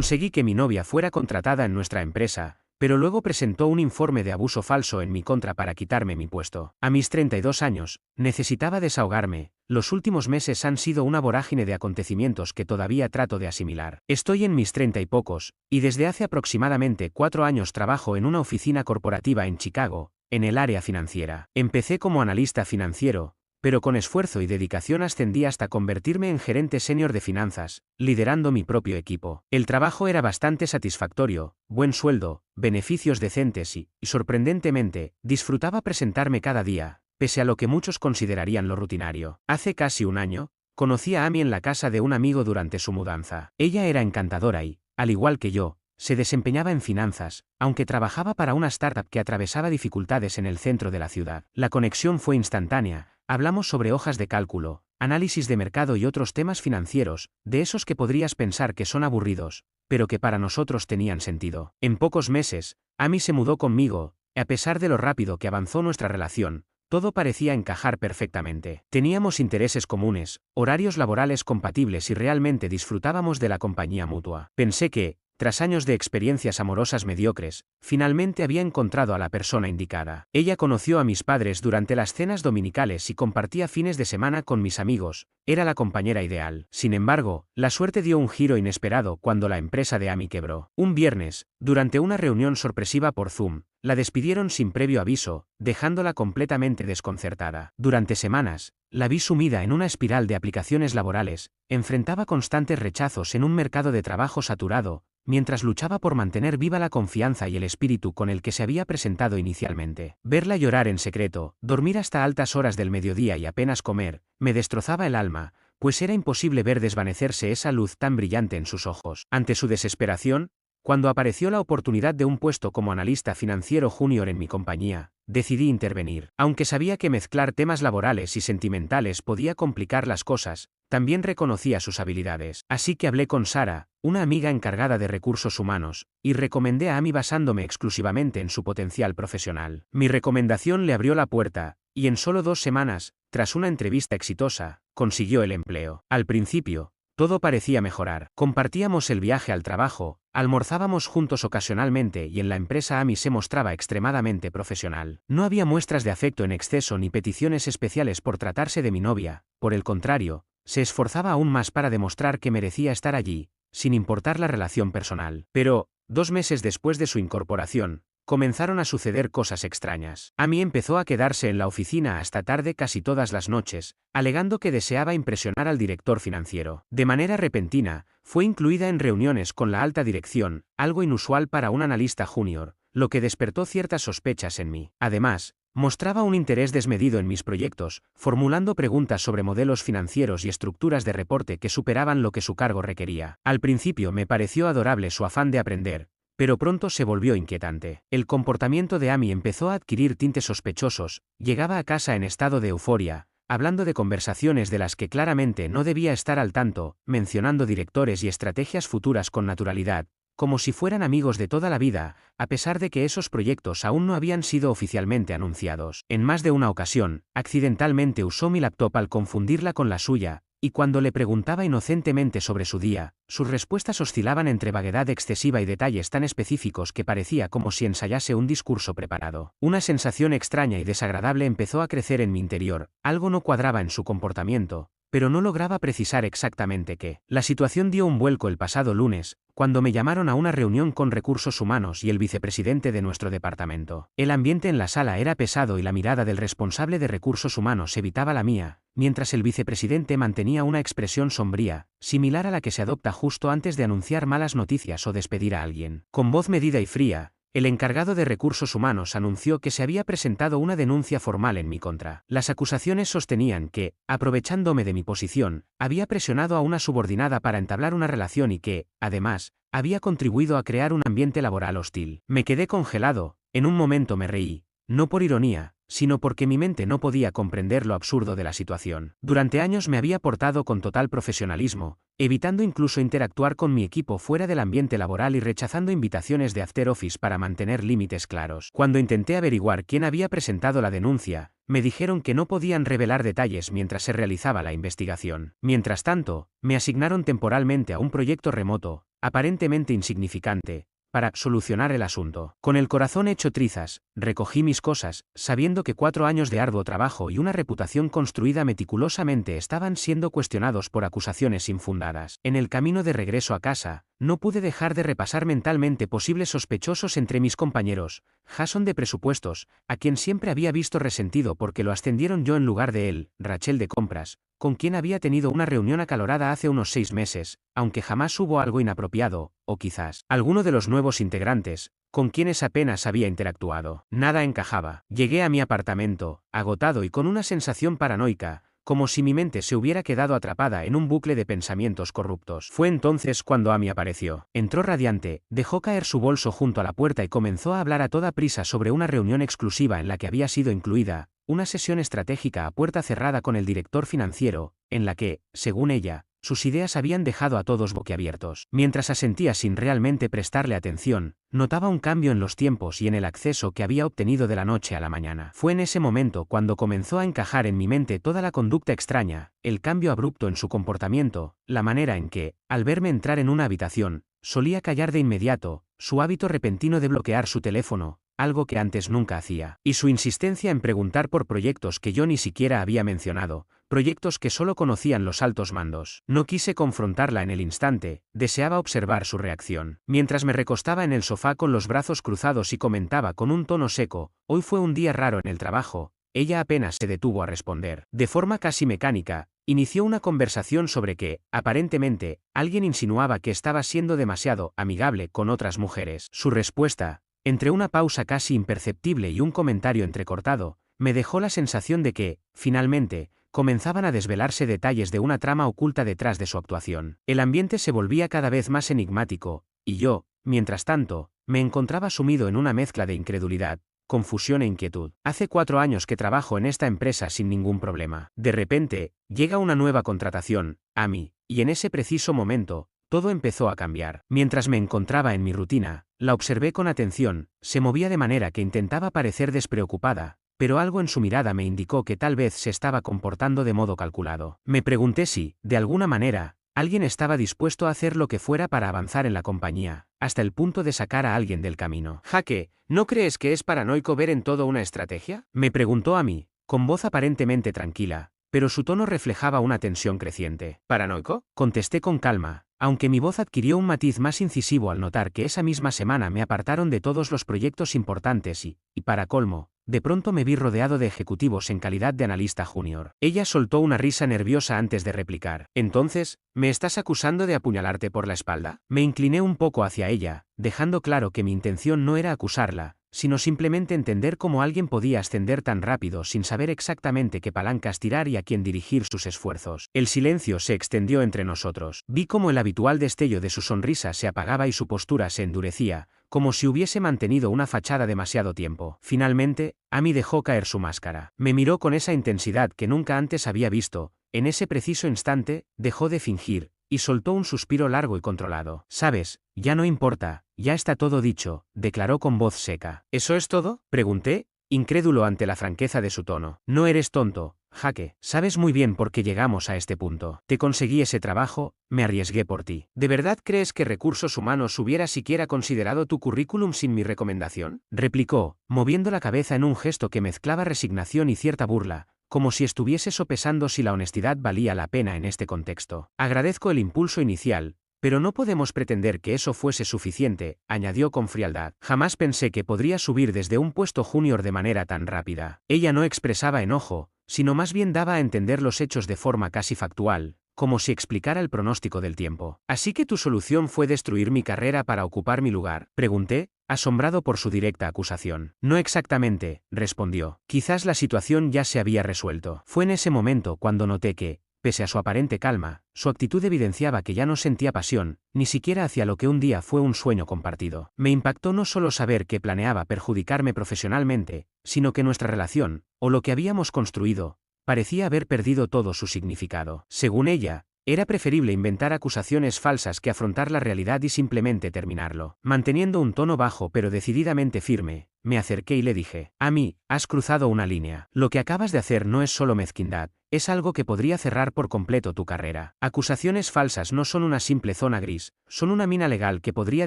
Conseguí que mi novia fuera contratada en nuestra empresa, pero luego presentó un informe de abuso falso en mi contra para quitarme mi puesto. A mis 32 años, necesitaba desahogarme. Los últimos meses han sido una vorágine de acontecimientos que todavía trato de asimilar. Estoy en mis 30 y pocos, y desde hace aproximadamente 4 años trabajo en una oficina corporativa en Chicago, en el área financiera. Empecé como analista financiero, pero con esfuerzo y dedicación ascendí hasta convertirme en gerente senior de finanzas, liderando mi propio equipo. El trabajo era bastante satisfactorio, buen sueldo, beneficios decentes y, sorprendentemente, disfrutaba presentarme cada día, pese a lo que muchos considerarían lo rutinario. Hace casi un año, conocí a Amy en la casa de un amigo durante su mudanza. Ella era encantadora y, al igual que yo, se desempeñaba en finanzas, aunque trabajaba para una startup que atravesaba dificultades en el centro de la ciudad. La conexión fue instantánea. Hablamos sobre hojas de cálculo, análisis de mercado y otros temas financieros, de esos que podrías pensar que son aburridos, pero que para nosotros tenían sentido. En pocos meses, Amy se mudó conmigo, y a pesar de lo rápido que avanzó nuestra relación, todo parecía encajar perfectamente. Teníamos intereses comunes, horarios laborales compatibles y realmente disfrutábamos de la compañía mutua. Pensé que, tras años de experiencias amorosas mediocres, finalmente había encontrado a la persona indicada. Ella conoció a mis padres durante las cenas dominicales y compartía fines de semana con mis amigos. Era la compañera ideal. Sin embargo, la suerte dio un giro inesperado cuando la empresa de Amy quebró. Un viernes, durante una reunión sorpresiva por Zoom, la despidieron sin previo aviso, dejándola completamente desconcertada. Durante semanas, la vi sumida en una espiral de aplicaciones laborales, enfrentaba constantes rechazos en un mercado de trabajo saturado, mientras luchaba por mantener viva la confianza y el espíritu con el que se había presentado inicialmente. Verla llorar en secreto, dormir hasta altas horas del mediodía y apenas comer, me destrozaba el alma, pues era imposible ver desvanecerse esa luz tan brillante en sus ojos. Ante su desesperación, cuando apareció la oportunidad de un puesto como analista financiero junior en mi compañía, decidí intervenir. Aunque sabía que mezclar temas laborales y sentimentales podía complicar las cosas, también reconocía sus habilidades. Así que hablé con Sara, una amiga encargada de recursos humanos, y recomendé a Amy basándome exclusivamente en su potencial profesional. Mi recomendación le abrió la puerta, y en solo 2 semanas, tras una entrevista exitosa, consiguió el empleo. Al principio, todo parecía mejorar. Compartíamos el viaje al trabajo, almorzábamos juntos ocasionalmente y en la empresa Amy se mostraba extremadamente profesional. No había muestras de afecto en exceso ni peticiones especiales por tratarse de mi novia, por el contrario, se esforzaba aún más para demostrar que merecía estar allí, sin importar la relación personal. Pero, 2 meses después de su incorporación, comenzaron a suceder cosas extrañas. Amy empezó a quedarse en la oficina hasta tarde casi todas las noches, alegando que deseaba impresionar al director financiero. De manera repentina, fue incluida en reuniones con la alta dirección, algo inusual para un analista junior, lo que despertó ciertas sospechas en mí. Además, mostraba un interés desmedido en mis proyectos, formulando preguntas sobre modelos financieros y estructuras de reporte que superaban lo que su cargo requería. Al principio me pareció adorable su afán de aprender, pero pronto se volvió inquietante. El comportamiento de Amy empezó a adquirir tintes sospechosos, llegaba a casa en estado de euforia, hablando de conversaciones de las que claramente no debía estar al tanto, mencionando directores y estrategias futuras con naturalidad, como si fueran amigos de toda la vida, a pesar de que esos proyectos aún no habían sido oficialmente anunciados. En más de una ocasión, accidentalmente usó mi laptop al confundirla con la suya, y cuando le preguntaba inocentemente sobre su día, sus respuestas oscilaban entre vaguedad excesiva y detalles tan específicos que parecía como si ensayase un discurso preparado. Una sensación extraña y desagradable empezó a crecer en mi interior, algo no cuadraba en su comportamiento, pero no lograba precisar exactamente qué. La situación dio un vuelco el pasado lunes, cuando me llamaron a una reunión con recursos humanos y el vicepresidente de nuestro departamento. El ambiente en la sala era pesado y la mirada del responsable de recursos humanos evitaba la mía, mientras el vicepresidente mantenía una expresión sombría, similar a la que se adopta justo antes de anunciar malas noticias o despedir a alguien. Con voz medida y fría, el encargado de recursos humanos anunció que se había presentado una denuncia formal en mi contra. Las acusaciones sostenían que, aprovechándome de mi posición, había presionado a una subordinada para entablar una relación y que, además, había contribuido a crear un ambiente laboral hostil. Me quedé congelado, en un momento me reí, no por ironía, sino porque mi mente no podía comprender lo absurdo de la situación. Durante años me había portado con total profesionalismo, evitando incluso interactuar con mi equipo fuera del ambiente laboral y rechazando invitaciones de after office para mantener límites claros. Cuando intenté averiguar quién había presentado la denuncia, me dijeron que no podían revelar detalles mientras se realizaba la investigación. Mientras tanto, me asignaron temporalmente a un proyecto remoto, aparentemente insignificante, para solucionar el asunto. Con el corazón hecho trizas, recogí mis cosas, sabiendo que 4 años de arduo trabajo y una reputación construida meticulosamente estaban siendo cuestionados por acusaciones infundadas. En el camino de regreso a casa, no pude dejar de repasar mentalmente posibles sospechosos entre mis compañeros. Jason de presupuestos, a quien siempre había visto resentido porque lo ascendieron yo en lugar de él; Rachel de compras, con quien había tenido una reunión acalorada hace unos 6 meses, aunque jamás hubo algo inapropiado, o quizás alguno de los nuevos integrantes, con quienes apenas había interactuado. Nada encajaba. Llegué a mi apartamento, agotado y con una sensación paranoica, como si mi mente se hubiera quedado atrapada en un bucle de pensamientos corruptos. Fue entonces cuando Amy apareció. Entró radiante, dejó caer su bolso junto a la puerta y comenzó a hablar a toda prisa sobre una reunión exclusiva en la que había sido incluida, una sesión estratégica a puerta cerrada con el director financiero, en la que, según ella, sus ideas habían dejado a todos boquiabiertos. Mientras asentía sin realmente prestarle atención, notaba un cambio en los tiempos y en el acceso que había obtenido de la noche a la mañana. Fue en ese momento cuando comenzó a encajar en mi mente toda la conducta extraña, el cambio abrupto en su comportamiento, la manera en que, al verme entrar en una habitación, solía callar de inmediato, su hábito repentino de bloquear su teléfono, algo que antes nunca hacía, y su insistencia en preguntar por proyectos que yo ni siquiera había mencionado, proyectos que solo conocían los altos mandos. No quise confrontarla en el instante, deseaba observar su reacción. Mientras me recostaba en el sofá con los brazos cruzados y comentaba con un tono seco: «Hoy fue un día raro en el trabajo», ella apenas se detuvo a responder. De forma casi mecánica, inició una conversación sobre que, aparentemente, alguien insinuaba que estaba siendo demasiado amigable con otras mujeres. Su respuesta, entre una pausa casi imperceptible y un comentario entrecortado, me dejó la sensación de que, finalmente, comenzaban a desvelarse detalles de una trama oculta detrás de su actuación. El ambiente se volvía cada vez más enigmático, y yo, mientras tanto, me encontraba sumido en una mezcla de incredulidad, confusión e inquietud. Hace 4 años que trabajo en esta empresa sin ningún problema. De repente, llega una nueva contratación, Amy, y en ese preciso momento, todo empezó a cambiar. Mientras me encontraba en mi rutina, la observé con atención, se movía de manera que intentaba parecer despreocupada, pero algo en su mirada me indicó que tal vez se estaba comportando de modo calculado. Me pregunté si, de alguna manera, alguien estaba dispuesto a hacer lo que fuera para avanzar en la compañía, hasta el punto de sacar a alguien del camino. «Jaque, ¿no crees que es paranoico ver en todo una estrategia?», me preguntó a mí, con voz aparentemente tranquila, pero su tono reflejaba una tensión creciente. «¿Paranoico?», contesté con calma, aunque mi voz adquirió un matiz más incisivo al notar que esa misma semana me apartaron de todos los proyectos importantes y, para colmo, de pronto me vi rodeado de ejecutivos en calidad de analista junior. Ella soltó una risa nerviosa antes de replicar. «Entonces, ¿me estás acusando de apuñalarte por la espalda?». Me incliné un poco hacia ella, dejando claro que mi intención no era acusarla, sino simplemente entender cómo alguien podía ascender tan rápido sin saber exactamente qué palancas tirar y a quién dirigir sus esfuerzos. El silencio se extendió entre nosotros. Vi cómo el habitual destello de su sonrisa se apagaba y su postura se endurecía, como si hubiese mantenido una fachada demasiado tiempo. Finalmente, Amy dejó caer su máscara. Me miró con esa intensidad que nunca antes había visto. En ese preciso instante, dejó de fingir, y soltó un suspiro largo y controlado. «Sabes, ya no importa, ya está todo dicho», declaró con voz seca. «¿Eso es todo?», pregunté, incrédulo ante la franqueza de su tono. «No eres tonto, Jaque. Sabes muy bien por qué llegamos a este punto. Te conseguí ese trabajo, me arriesgué por ti. ¿De verdad crees que Recursos Humanos hubiera siquiera considerado tu currículum sin mi recomendación?», replicó, moviendo la cabeza en un gesto que mezclaba resignación y cierta burla, como si estuviese sopesando si la honestidad valía la pena en este contexto. «Agradezco el impulso inicial, pero no podemos pretender que eso fuese suficiente», añadió con frialdad. «Jamás pensé que podría subir desde un puesto junior de manera tan rápida». Ella no expresaba enojo, sino más bien daba a entender los hechos de forma casi factual, como si explicara el pronóstico del tiempo. «¿Así que tu solución fue destruir mi carrera para ocupar mi lugar?», pregunté, asombrado por su directa acusación. «No exactamente», respondió. «Quizás la situación ya se había resuelto». Fue en ese momento cuando noté que, pese a su aparente calma, su actitud evidenciaba que ya no sentía pasión, ni siquiera hacia lo que un día fue un sueño compartido. Me impactó no solo saber que planeaba perjudicarme profesionalmente, sino que nuestra relación, o lo que habíamos construido, parecía haber perdido todo su significado. Según ella, era preferible inventar acusaciones falsas que afrontar la realidad y simplemente terminarlo. Manteniendo un tono bajo pero decididamente firme, me acerqué y le dije, Amy, has cruzado una línea. Lo que acabas de hacer no es solo mezquindad, es algo que podría cerrar por completo tu carrera. Acusaciones falsas no son una simple zona gris, son una mina legal que podría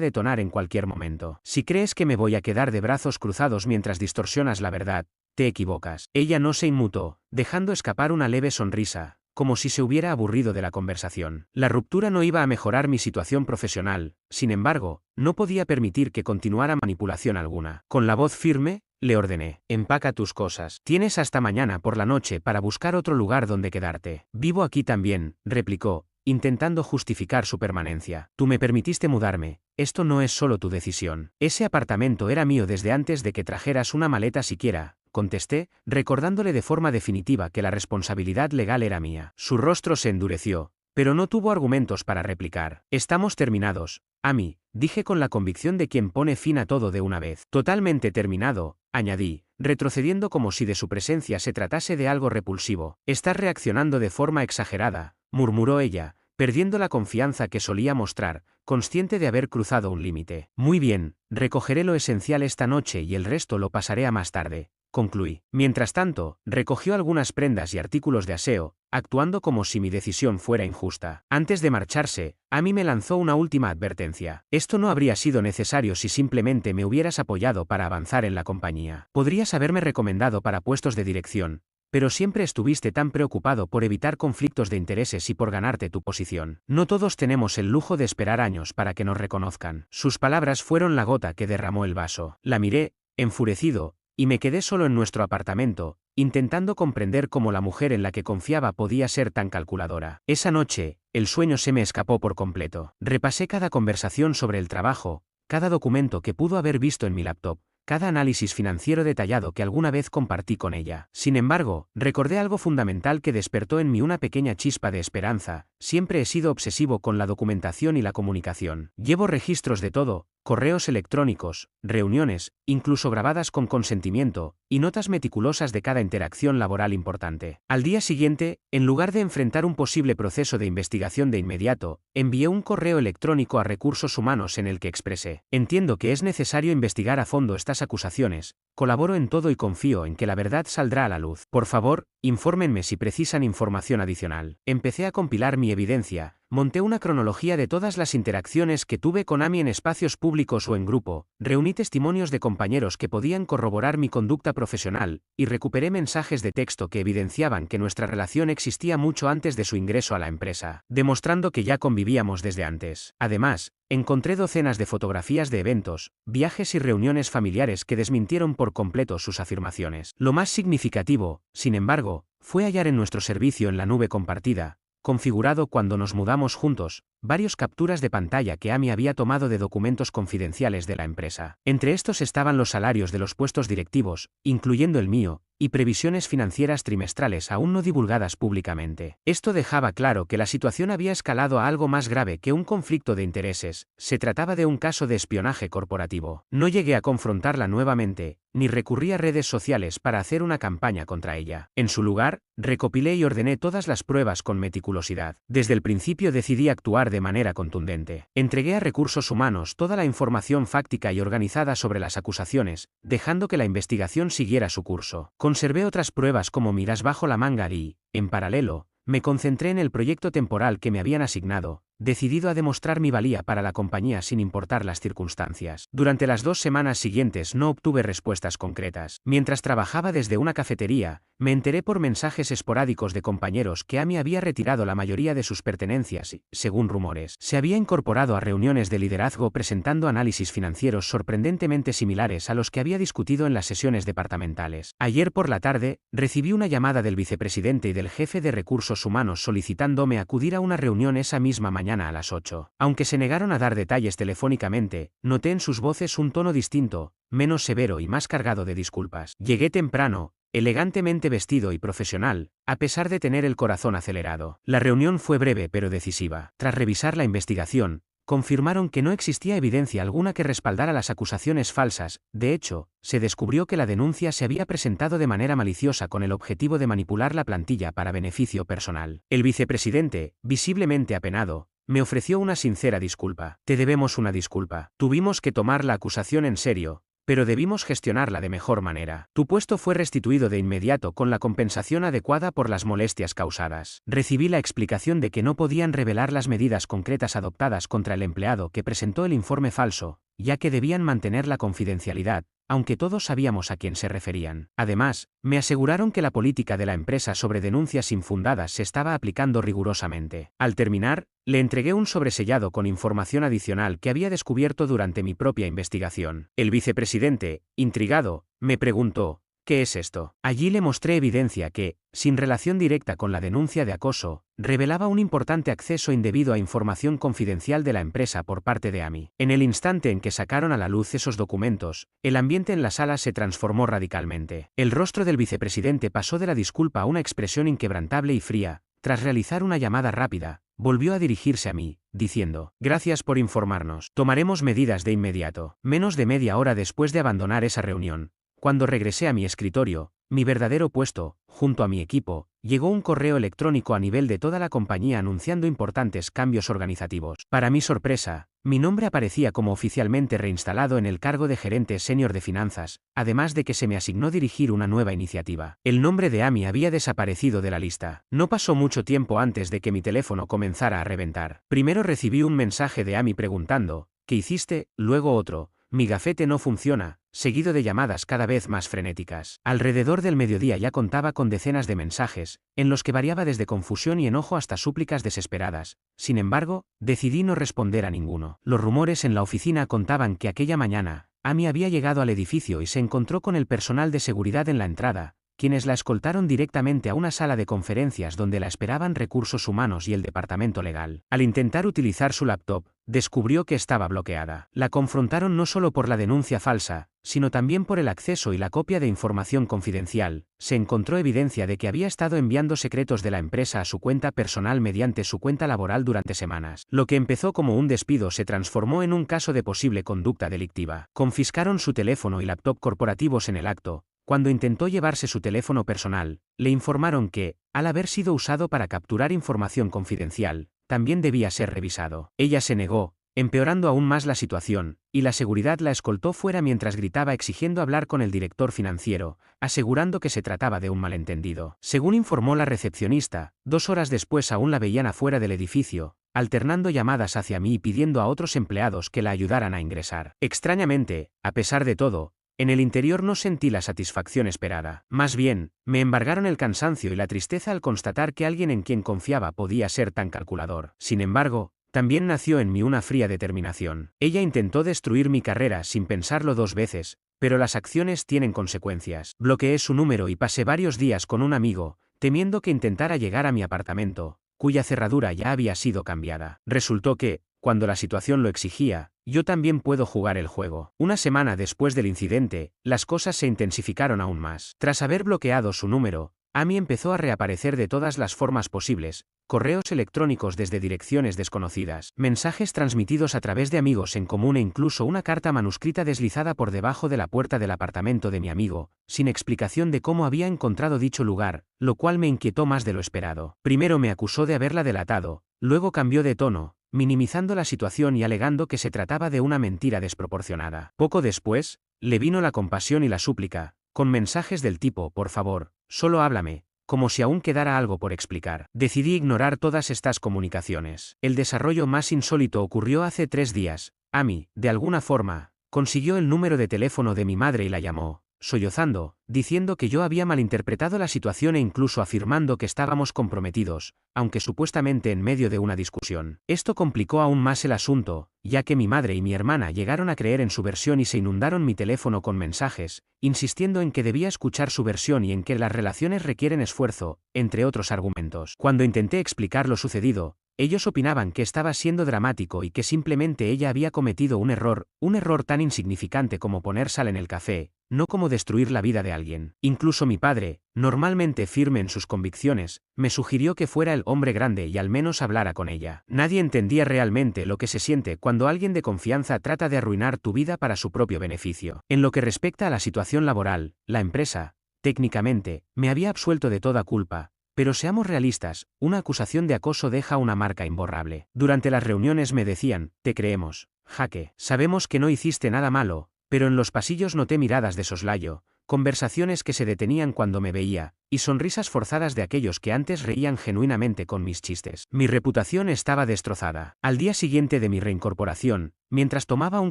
detonar en cualquier momento. Si crees que me voy a quedar de brazos cruzados mientras distorsionas la verdad, te equivocas. Ella no se inmutó, dejando escapar una leve sonrisa, como si se hubiera aburrido de la conversación. La ruptura no iba a mejorar mi situación profesional, sin embargo, no podía permitir que continuara manipulación alguna. Con la voz firme, le ordené, empaca tus cosas. Tienes hasta mañana por la noche para buscar otro lugar donde quedarte. Vivo aquí también, replicó, intentando justificar su permanencia. Tú me permitiste mudarme, esto no es solo tu decisión. Ese apartamento era mío desde antes de que trajeras una maleta siquiera, contesté, recordándole de forma definitiva que la responsabilidad legal era mía. Su rostro se endureció, pero no tuvo argumentos para replicar. Estamos terminados, Amy, dije con la convicción de quien pone fin a todo de una vez. Totalmente terminado, añadí, retrocediendo como si de su presencia se tratase de algo repulsivo. Estás reaccionando de forma exagerada, murmuró ella, perdiendo la confianza que solía mostrar, consciente de haber cruzado un límite. Muy bien, recogeré lo esencial esta noche y el resto lo pasaré a más tarde, concluí. Mientras tanto, recogió algunas prendas y artículos de aseo, actuando como si mi decisión fuera injusta. Antes de marcharse, Amy me lanzó una última advertencia. Esto no habría sido necesario si simplemente me hubieras apoyado para avanzar en la compañía. Podrías haberme recomendado para puestos de dirección, pero siempre estuviste tan preocupado por evitar conflictos de intereses y por ganarte tu posición. No todos tenemos el lujo de esperar años para que nos reconozcan. Sus palabras fueron la gota que derramó el vaso. La miré, enfurecido, y me quedé solo en nuestro apartamento, intentando comprender cómo la mujer en la que confiaba podía ser tan calculadora. Esa noche, el sueño se me escapó por completo. Repasé cada conversación sobre el trabajo, cada documento que pudo haber visto en mi laptop, cada análisis financiero detallado que alguna vez compartí con ella. Sin embargo, recordé algo fundamental que despertó en mí una pequeña chispa de esperanza. Siempre he sido obsesivo con la documentación y la comunicación. Llevo registros de todo, correos electrónicos, reuniones, incluso grabadas con consentimiento, y notas meticulosas de cada interacción laboral importante. Al día siguiente, en lugar de enfrentar un posible proceso de investigación de inmediato, envié un correo electrónico a Recursos Humanos en el que expresé: entiendo que es necesario investigar a fondo estas acusaciones, colaboro en todo y confío en que la verdad saldrá a la luz. Por favor, infórmenme si precisan información adicional. Empecé a compilar mi evidencia. Monté una cronología de todas las interacciones que tuve con Amy en espacios públicos o en grupo, reuní testimonios de compañeros que podían corroborar mi conducta profesional, y recuperé mensajes de texto que evidenciaban que nuestra relación existía mucho antes de su ingreso a la empresa, demostrando que ya convivíamos desde antes. Además, encontré docenas de fotografías de eventos, viajes y reuniones familiares que desmintieron por completo sus afirmaciones. Lo más significativo, sin embargo, fue hallar en nuestro servicio en la nube compartida, configurado cuando nos mudamos juntos, varios capturas de pantalla que Amy había tomado de documentos confidenciales de la empresa. Entre estos estaban los salarios de los puestos directivos, incluyendo el mío, y previsiones financieras trimestrales aún no divulgadas públicamente. Esto dejaba claro que la situación había escalado a algo más grave que un conflicto de intereses. Se trataba de un caso de espionaje corporativo. No llegué a confrontarla nuevamente, ni recurrí a redes sociales para hacer una campaña contra ella. En su lugar, recopilé y ordené todas las pruebas con meticulosidad. Desde el principio decidí actuar de manera contundente. Entregué a Recursos Humanos toda la información fáctica y organizada sobre las acusaciones, dejando que la investigación siguiera su curso. Conservé otras pruebas como miras bajo la manga y, en paralelo, me concentré en el proyecto temporal que me habían asignado, decidido a demostrar mi valía para la compañía sin importar las circunstancias. Durante las 2 semanas siguientes no obtuve respuestas concretas. Mientras trabajaba desde una cafetería, me enteré por mensajes esporádicos de compañeros que Amy había retirado la mayoría de sus pertenencias y, según rumores, se había incorporado a reuniones de liderazgo presentando análisis financieros sorprendentemente similares a los que había discutido en las sesiones departamentales. Ayer por la tarde, recibí una llamada del vicepresidente y del jefe de Recursos Humanos solicitándome acudir a una reunión esa misma mañana a las 8. Aunque se negaron a dar detalles telefónicamente, noté en sus voces un tono distinto, menos severo y más cargado de disculpas. Llegué temprano, elegantemente vestido y profesional, a pesar de tener el corazón acelerado. La reunión fue breve pero decisiva. Tras revisar la investigación, confirmaron que no existía evidencia alguna que respaldara las acusaciones falsas. De hecho, se descubrió que la denuncia se había presentado de manera maliciosa con el objetivo de manipular la plantilla para beneficio personal. El vicepresidente, visiblemente apenado, me ofreció una sincera disculpa. Te debemos una disculpa. Tuvimos que tomar la acusación en serio, pero debimos gestionarla de mejor manera. Tu puesto fue restituido de inmediato con la compensación adecuada por las molestias causadas. Recibí la explicación de que no podían revelar las medidas concretas adoptadas contra el empleado que presentó el informe falso, ya que debían mantener la confidencialidad, aunque todos sabíamos a quién se referían. Además, me aseguraron que la política de la empresa sobre denuncias infundadas se estaba aplicando rigurosamente. Al terminar, le entregué un sobresellado con información adicional que había descubierto durante mi propia investigación. El vicepresidente, intrigado, me preguntó: ¿qué es esto? Allí le mostré evidencia que, sin relación directa con la denuncia de acoso, revelaba un importante acceso indebido a información confidencial de la empresa por parte de Amy. En el instante en que sacaron a la luz esos documentos, el ambiente en la sala se transformó radicalmente. El rostro del vicepresidente pasó de la disculpa a una expresión inquebrantable y fría. Tras realizar una llamada rápida, volvió a dirigirse a mí, diciendo: gracias por informarnos. Tomaremos medidas de inmediato. Menos de media hora después de abandonar esa reunión, cuando regresé a mi escritorio, mi verdadero puesto, junto a mi equipo, llegó un correo electrónico a nivel de toda la compañía anunciando importantes cambios organizativos. Para mi sorpresa, mi nombre aparecía como oficialmente reinstalado en el cargo de gerente senior de finanzas, además de que se me asignó dirigir una nueva iniciativa. El nombre de Amy había desaparecido de la lista. No pasó mucho tiempo antes de que mi teléfono comenzara a reventar. Primero recibí un mensaje de Amy preguntando: ¿qué hiciste? Luego otro: mi gafete no funciona, seguido de llamadas cada vez más frenéticas. Alrededor del mediodía ya contaba con decenas de mensajes, en los que variaba desde confusión y enojo hasta súplicas desesperadas. Sin embargo, decidí no responder a ninguno. Los rumores en la oficina contaban que aquella mañana, Amy había llegado al edificio y se encontró con el personal de seguridad en la entrada, quienes la escoltaron directamente a una sala de conferencias donde la esperaban recursos humanos y el departamento legal. Al intentar utilizar su laptop, descubrió que estaba bloqueada. La confrontaron no solo por la denuncia falsa, sino también por el acceso y la copia de información confidencial. Se encontró evidencia de que había estado enviando secretos de la empresa a su cuenta personal mediante su cuenta laboral durante semanas. Lo que empezó como un despido se transformó en un caso de posible conducta delictiva. Confiscaron su teléfono y laptop corporativos en el acto. Cuando intentó llevarse su teléfono personal, le informaron que, al haber sido usado para capturar información confidencial, también debía ser revisado. Ella se negó, empeorando aún más la situación, y la seguridad la escoltó fuera mientras gritaba exigiendo hablar con el director financiero, asegurando que se trataba de un malentendido. Según informó la recepcionista, 2 horas después aún la veían afuera del edificio, alternando llamadas hacia mí y pidiendo a otros empleados que la ayudaran a ingresar. Extrañamente, a pesar de todo, en el interior no sentí la satisfacción esperada. Más bien, me embargaron el cansancio y la tristeza al constatar que alguien en quien confiaba podía ser tan calculador. Sin embargo, también nació en mí una fría determinación. Ella intentó destruir mi carrera sin pensarlo 2 veces, pero las acciones tienen consecuencias. Bloqueé su número y pasé varios días con un amigo, temiendo que intentara llegar a mi apartamento, cuya cerradura ya había sido cambiada. Resultó que, cuando la situación lo exigía, yo también puedo jugar el juego. Una semana después del incidente, las cosas se intensificaron aún más. Tras haber bloqueado su número, Amy empezó a reaparecer de todas las formas posibles: correos electrónicos desde direcciones desconocidas, mensajes transmitidos a través de amigos en común e incluso una carta manuscrita deslizada por debajo de la puerta del apartamento de mi amigo, sin explicación de cómo había encontrado dicho lugar, lo cual me inquietó más de lo esperado. Primero me acusó de haberla delatado, luego cambió de tono, minimizando la situación y alegando que se trataba de una mentira desproporcionada. Poco después, le vino la compasión y la súplica, con mensajes del tipo: por favor, solo háblame, como si aún quedara algo por explicar. Decidí ignorar todas estas comunicaciones. El desarrollo más insólito ocurrió hace 3 días. Amy, de alguna forma, consiguió el número de teléfono de mi madre y la llamó, sollozando, diciendo que yo había malinterpretado la situación e incluso afirmando que estábamos comprometidos, aunque supuestamente en medio de una discusión. Esto complicó aún más el asunto, ya que mi madre y mi hermana llegaron a creer en su versión y se inundaron mi teléfono con mensajes, insistiendo en que debía escuchar su versión y en que las relaciones requieren esfuerzo, entre otros argumentos. Cuando intenté explicar lo sucedido, ellos opinaban que estaba siendo dramático y que simplemente ella había cometido un error tan insignificante como poner sal en el café, no como destruir la vida de alguien. Incluso mi padre, normalmente firme en sus convicciones, me sugirió que fuera el hombre grande y al menos hablara con ella. Nadie entendía realmente lo que se siente cuando alguien de confianza trata de arruinar tu vida para su propio beneficio. En lo que respecta a la situación laboral, la empresa, técnicamente, me había absuelto de toda culpa. Pero seamos realistas, una acusación de acoso deja una marca imborrable. Durante las reuniones me decían: te creemos, Jake, sabemos que no hiciste nada malo, pero en los pasillos noté miradas de soslayo, conversaciones que se detenían cuando me veía, y sonrisas forzadas de aquellos que antes reían genuinamente con mis chistes. Mi reputación estaba destrozada. Al día siguiente de mi reincorporación, mientras tomaba un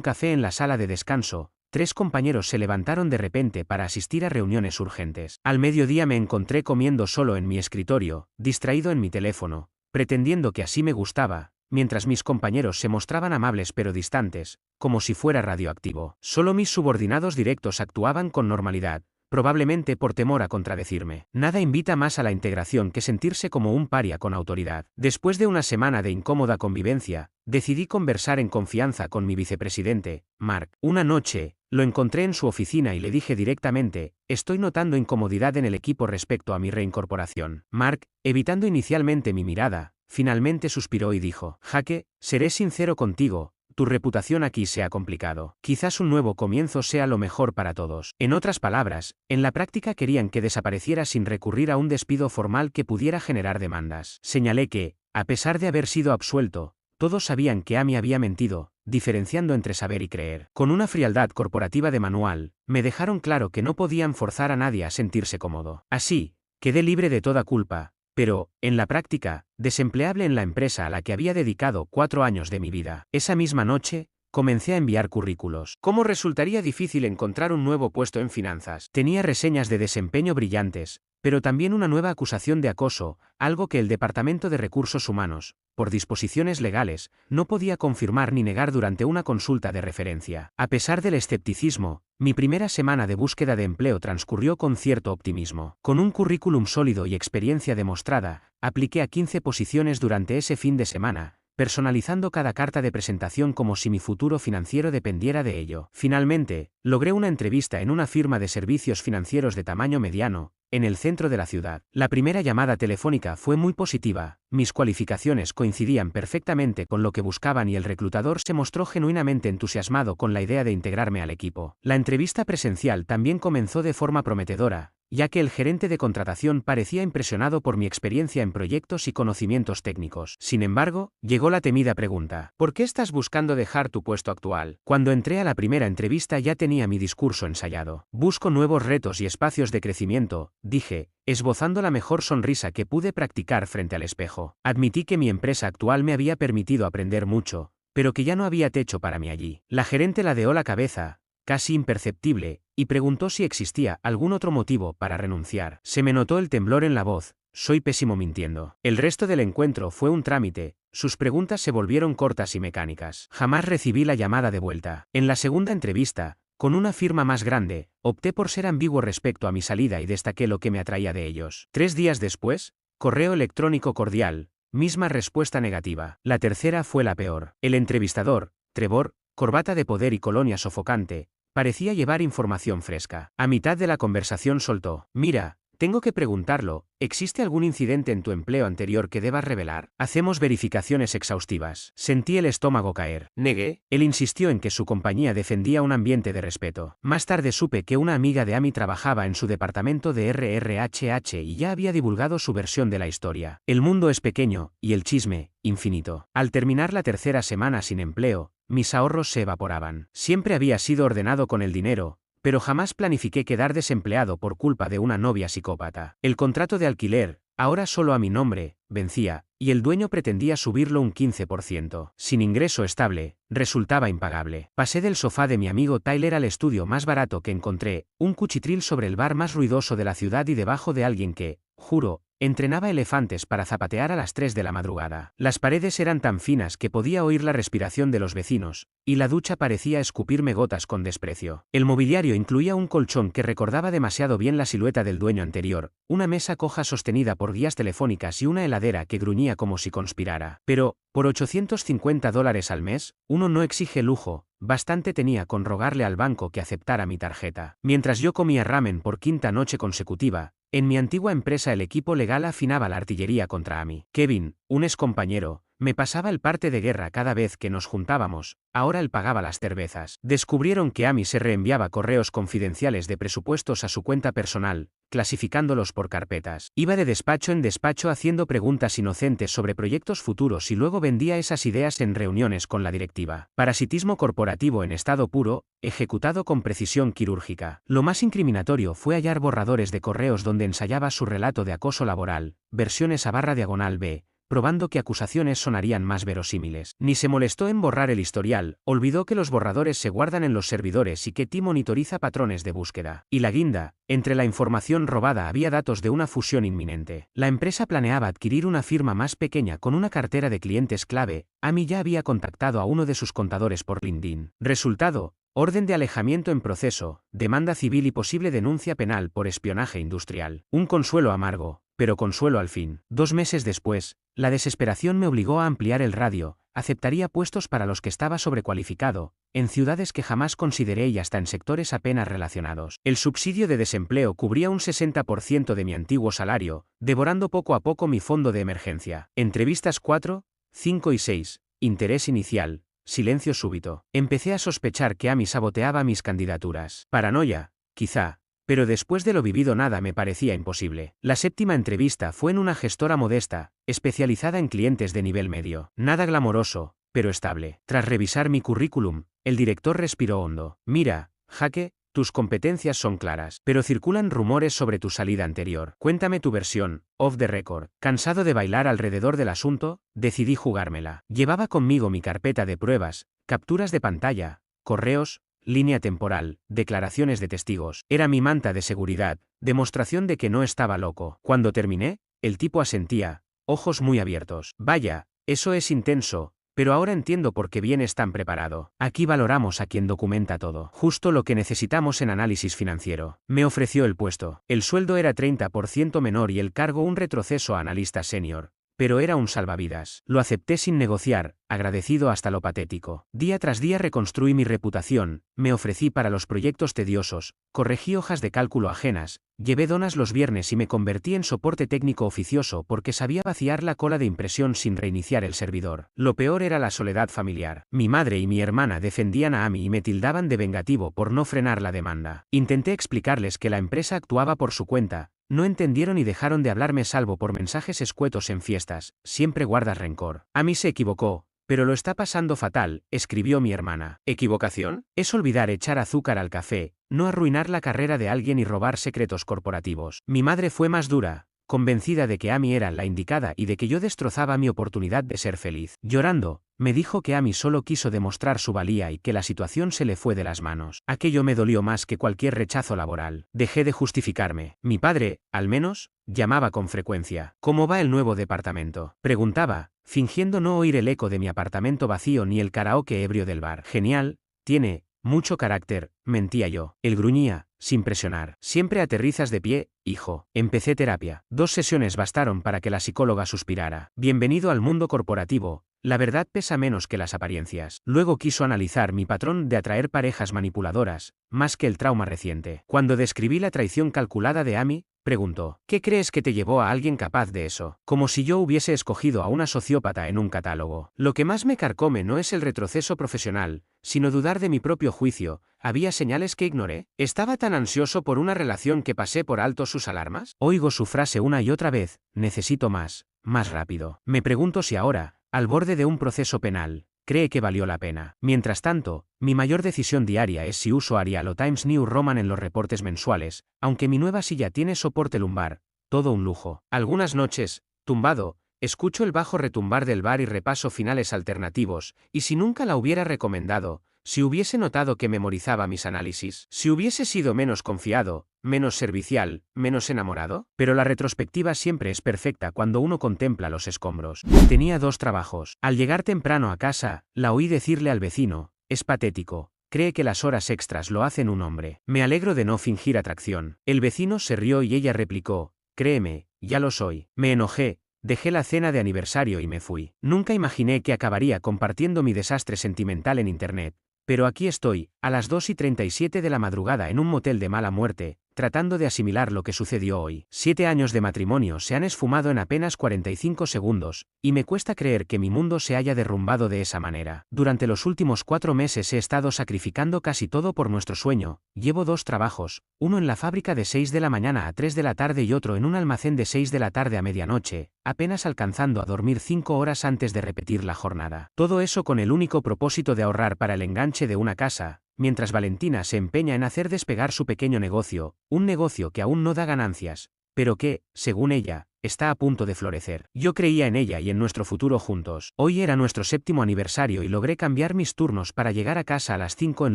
café en la sala de descanso, 3 compañeros se levantaron de repente para asistir a reuniones urgentes. Al mediodía me encontré comiendo solo en mi escritorio, distraído en mi teléfono, pretendiendo que así me gustaba, mientras mis compañeros se mostraban amables pero distantes, como si fuera radioactivo. Solo mis subordinados directos actuaban con normalidad, probablemente por temor a contradecirme. Nada invita más a la integración que sentirse como un paria con autoridad. Después de una semana de incómoda convivencia, decidí conversar en confianza con mi vicepresidente, Mark. Una noche, lo encontré en su oficina y le dije directamente: estoy notando incomodidad en el equipo respecto a mi reincorporación. Mark, evitando inicialmente mi mirada, finalmente suspiró y dijo: Jake, seré sincero contigo, tu reputación aquí se ha complicado. Quizás un nuevo comienzo sea lo mejor para todos. En otras palabras, en la práctica querían que desapareciera sin recurrir a un despido formal que pudiera generar demandas. Señalé que, a pesar de haber sido absuelto, todos sabían que Amy había mentido, diferenciando entre saber y creer. Con una frialdad corporativa de manual, me dejaron claro que no podían forzar a nadie a sentirse cómodo. Así, quedé libre de toda culpa, pero, en la práctica, desempleable en la empresa a la que había dedicado 4 años de mi vida. Esa misma noche, comencé a enviar currículos. ¿Cómo resultaría difícil encontrar un nuevo puesto en finanzas? Tenía reseñas de desempeño brillantes, pero también una nueva acusación de acoso, algo que el Departamento de Recursos Humanos, por disposiciones legales, no podía confirmar ni negar durante una consulta de referencia. A pesar del escepticismo, mi primera semana de búsqueda de empleo transcurrió con cierto optimismo. Con un currículum sólido y experiencia demostrada, apliqué a 15 posiciones durante ese fin de semana, personalizando cada carta de presentación como si mi futuro financiero dependiera de ello. Finalmente, logré una entrevista en una firma de servicios financieros de tamaño mediano, en el centro de la ciudad. La primera llamada telefónica fue muy positiva, mis cualificaciones coincidían perfectamente con lo que buscaban y el reclutador se mostró genuinamente entusiasmado con la idea de integrarme al equipo. La entrevista presencial también comenzó de forma prometedora, ya que el gerente de contratación parecía impresionado por mi experiencia en proyectos y conocimientos técnicos. Sin embargo, llegó la temida pregunta: ¿por qué estás buscando dejar tu puesto actual? Cuando entré a la primera entrevista ya tenía mi discurso ensayado. Busco nuevos retos y espacios de crecimiento, dije, esbozando la mejor sonrisa que pude practicar frente al espejo. Admití que mi empresa actual me había permitido aprender mucho, pero que ya no había techo para mí allí. La gerente ladeó la cabeza, casi imperceptible, y preguntó si existía algún otro motivo para renunciar. Se me notó el temblor en la voz. Soy pésimo mintiendo. El resto del encuentro fue un trámite, sus preguntas se volvieron cortas y mecánicas. Jamás recibí la llamada de vuelta. En la segunda entrevista, con una firma más grande, opté por ser ambiguo respecto a mi salida y destaqué lo que me atraía de ellos. 3 días después, correo electrónico cordial, misma respuesta negativa. La tercera fue la peor. El entrevistador, Trevor, corbata de poder y colonia sofocante, parecía llevar información fresca. A mitad de la conversación soltó: mira, tengo que preguntarlo, ¿existe algún incidente en tu empleo anterior que debas revelar? Hacemos verificaciones exhaustivas. Sentí el estómago caer. Negué. Él insistió en que su compañía defendía un ambiente de respeto. Más tarde supe que una amiga de Amy trabajaba en su departamento de RRHH y ya había divulgado su versión de la historia. El mundo es pequeño, y el chisme, infinito. Al terminar la tercera semana sin empleo, mis ahorros se evaporaban. Siempre había sido ordenado con el dinero, pero jamás planifiqué quedar desempleado por culpa de una novia psicópata. El contrato de alquiler, ahora solo a mi nombre, vencía, y el dueño pretendía subirlo un 15%. Sin ingreso estable, resultaba impagable. Pasé del sofá de mi amigo Tyler al estudio más barato que encontré, un cuchitril sobre el bar más ruidoso de la ciudad y debajo de alguien que, juro, entrenaba elefantes para zapatear a las 3 de la madrugada. Las paredes eran tan finas que podía oír la respiración de los vecinos, y la ducha parecía escupirme gotas con desprecio. El mobiliario incluía un colchón que recordaba demasiado bien la silueta del dueño anterior, una mesa coja sostenida por guías telefónicas y una heladera que gruñía como si conspirara. Pero, por $850 al mes, uno no exige lujo, bastante tenía con rogarle al banco que aceptara mi tarjeta. Mientras yo comía ramen por 5ª noche consecutiva, en mi antigua empresa el equipo legal afinaba la artillería contra Amy. Kevin, un excompañero, Me pasaba el parte de guerra cada vez que nos juntábamos, ahora él pagaba las cervezas. Descubrieron que Amy se reenviaba correos confidenciales de presupuestos a su cuenta personal, clasificándolos por carpetas. Iba de despacho en despacho haciendo preguntas inocentes sobre proyectos futuros y luego vendía esas ideas en reuniones con la directiva. Parasitismo corporativo en estado puro, ejecutado con precisión quirúrgica. Lo más incriminatorio fue hallar borradores de correos donde ensayaba su relato de acoso laboral, versiones /B, probando que acusaciones sonarían más verosímiles. Ni se molestó en borrar el historial, olvidó que los borradores se guardan en los servidores y que T monitoriza patrones de búsqueda. Y la guinda, entre la información robada había datos de una fusión inminente. La empresa planeaba adquirir una firma más pequeña con una cartera de clientes clave. Amy ya había contactado a uno de sus contadores por LinkedIn. Resultado: orden de alejamiento en proceso, demanda civil y posible denuncia penal por espionaje industrial. Un consuelo amargo, pero consuelo al fin. 2 meses después, la desesperación me obligó a ampliar el radio. Aceptaría puestos para los que estaba sobrecualificado, en ciudades que jamás consideré y hasta en sectores apenas relacionados. El subsidio de desempleo cubría un 60% de mi antiguo salario, devorando poco a poco mi fondo de emergencia. Entrevistas 4, 5 y 6, interés inicial, silencio súbito. Empecé a sospechar que Amy saboteaba mis candidaturas. Paranoia, quizá. Pero después de lo vivido nada me parecía imposible. La 7ª entrevista fue en una gestora modesta, especializada en clientes de nivel medio. Nada glamoroso, pero estable. Tras revisar mi currículum, el director respiró hondo. Mira, Jaque, tus competencias son claras, pero circulan rumores sobre tu salida anterior. Cuéntame tu versión, off the record. Cansado de bailar alrededor del asunto, decidí jugármela. Llevaba conmigo mi carpeta de pruebas, capturas de pantalla, correos, línea temporal, declaraciones de testigos. Era mi manta de seguridad, demostración de que no estaba loco. Cuando terminé, el tipo asentía, ojos muy abiertos. Vaya, eso es intenso, pero ahora entiendo por qué vienes tan preparado. Aquí valoramos a quien documenta todo. Justo lo que necesitamos en análisis financiero. Me ofreció el puesto. El sueldo era 30% menor y el cargo un retroceso a analista senior. Pero era un salvavidas. Lo acepté sin negociar, agradecido hasta lo patético. Día tras día reconstruí mi reputación, me ofrecí para los proyectos tediosos, corregí hojas de cálculo ajenas, llevé donas los viernes y me convertí en soporte técnico oficioso porque sabía vaciar la cola de impresión sin reiniciar el servidor. Lo peor era la soledad familiar. Mi madre y mi hermana defendían a Amy y me tildaban de vengativo por no frenar la demanda. Intenté explicarles que la empresa actuaba por su cuenta. No entendieron y dejaron de hablarme salvo por mensajes escuetos en fiestas. Siempre guardas rencor. Amy se equivocó, pero lo está pasando fatal, escribió mi hermana. ¿Equivocación? Es olvidar echar azúcar al café, no arruinar la carrera de alguien y robar secretos corporativos. Mi madre fue más dura, convencida de que Amy era la indicada y de que yo destrozaba mi oportunidad de ser feliz. Llorando, me dijo que Amy solo quiso demostrar su valía y que la situación se le fue de las manos. Aquello me dolió más que cualquier rechazo laboral. Dejé de justificarme. Mi padre, al menos, llamaba con frecuencia. ¿Cómo va el nuevo departamento?, preguntaba, fingiendo no oír el eco de mi apartamento vacío ni el karaoke ebrio del bar. Genial, tiene mucho carácter, mentía yo. Él gruñía, sin presionar. Siempre aterrizas de pie, hijo. Empecé terapia. 2 sesiones bastaron para que la psicóloga suspirara. Bienvenido al mundo corporativo. La verdad pesa menos que las apariencias. Luego quiso analizar mi patrón de atraer parejas manipuladoras, más que el trauma reciente. Cuando describí la traición calculada de Amy, preguntó, ¿qué crees que te llevó a alguien capaz de eso? Como si yo hubiese escogido a una sociópata en un catálogo. Lo que más me carcome no es el retroceso profesional, sino dudar de mi propio juicio. ¿Había señales que ignoré? ¿Estaba tan ansioso por una relación que pasé por alto sus alarmas? Oigo su frase una y otra vez, necesito más rápido. Me pregunto si ahora, al borde de un proceso penal, cree que valió la pena. Mientras tanto, mi mayor decisión diaria es si uso Arial o Times New Roman en los reportes mensuales, aunque mi nueva silla tiene soporte lumbar, todo un lujo. Algunas noches, tumbado, escucho el bajo retumbar del bar y repaso finales alternativos, y si nunca la hubiera recomendado, si hubiese notado que memorizaba mis análisis, si hubiese sido menos confiado, menos servicial, menos enamorado. Pero la retrospectiva siempre es perfecta cuando uno contempla los escombros. Tenía 2 trabajos. Al llegar temprano a casa, la oí decirle al vecino, es patético, cree que las horas extras lo hacen un hombre. Me alegro de no fingir atracción. El vecino se rió y ella replicó, créeme, ya lo soy. Me enojé. Dejé la cena de aniversario y me fui. Nunca imaginé que acabaría compartiendo mi desastre sentimental en internet. Pero aquí estoy, a las 2:37 de la madrugada en un motel de mala muerte, tratando de asimilar lo que sucedió hoy. 7 años de matrimonio se han esfumado en apenas 45 segundos, y me cuesta creer que mi mundo se haya derrumbado de esa manera. Durante los últimos 4 meses he estado sacrificando casi todo por nuestro sueño. Llevo 2 trabajos, uno en la fábrica de 6 de la mañana a 3 de la tarde y otro en un almacén de 6 de la tarde a medianoche, apenas alcanzando a dormir 5 horas antes de repetir la jornada. Todo eso con el único propósito de ahorrar para el enganche de una casa, mientras Valentina se empeña en hacer despegar su pequeño negocio, un negocio que aún no da ganancias, pero que, según ella, está a punto de florecer. Yo creía en ella y en nuestro futuro juntos. Hoy era nuestro 7º aniversario y logré cambiar mis turnos para llegar a casa a las 5 en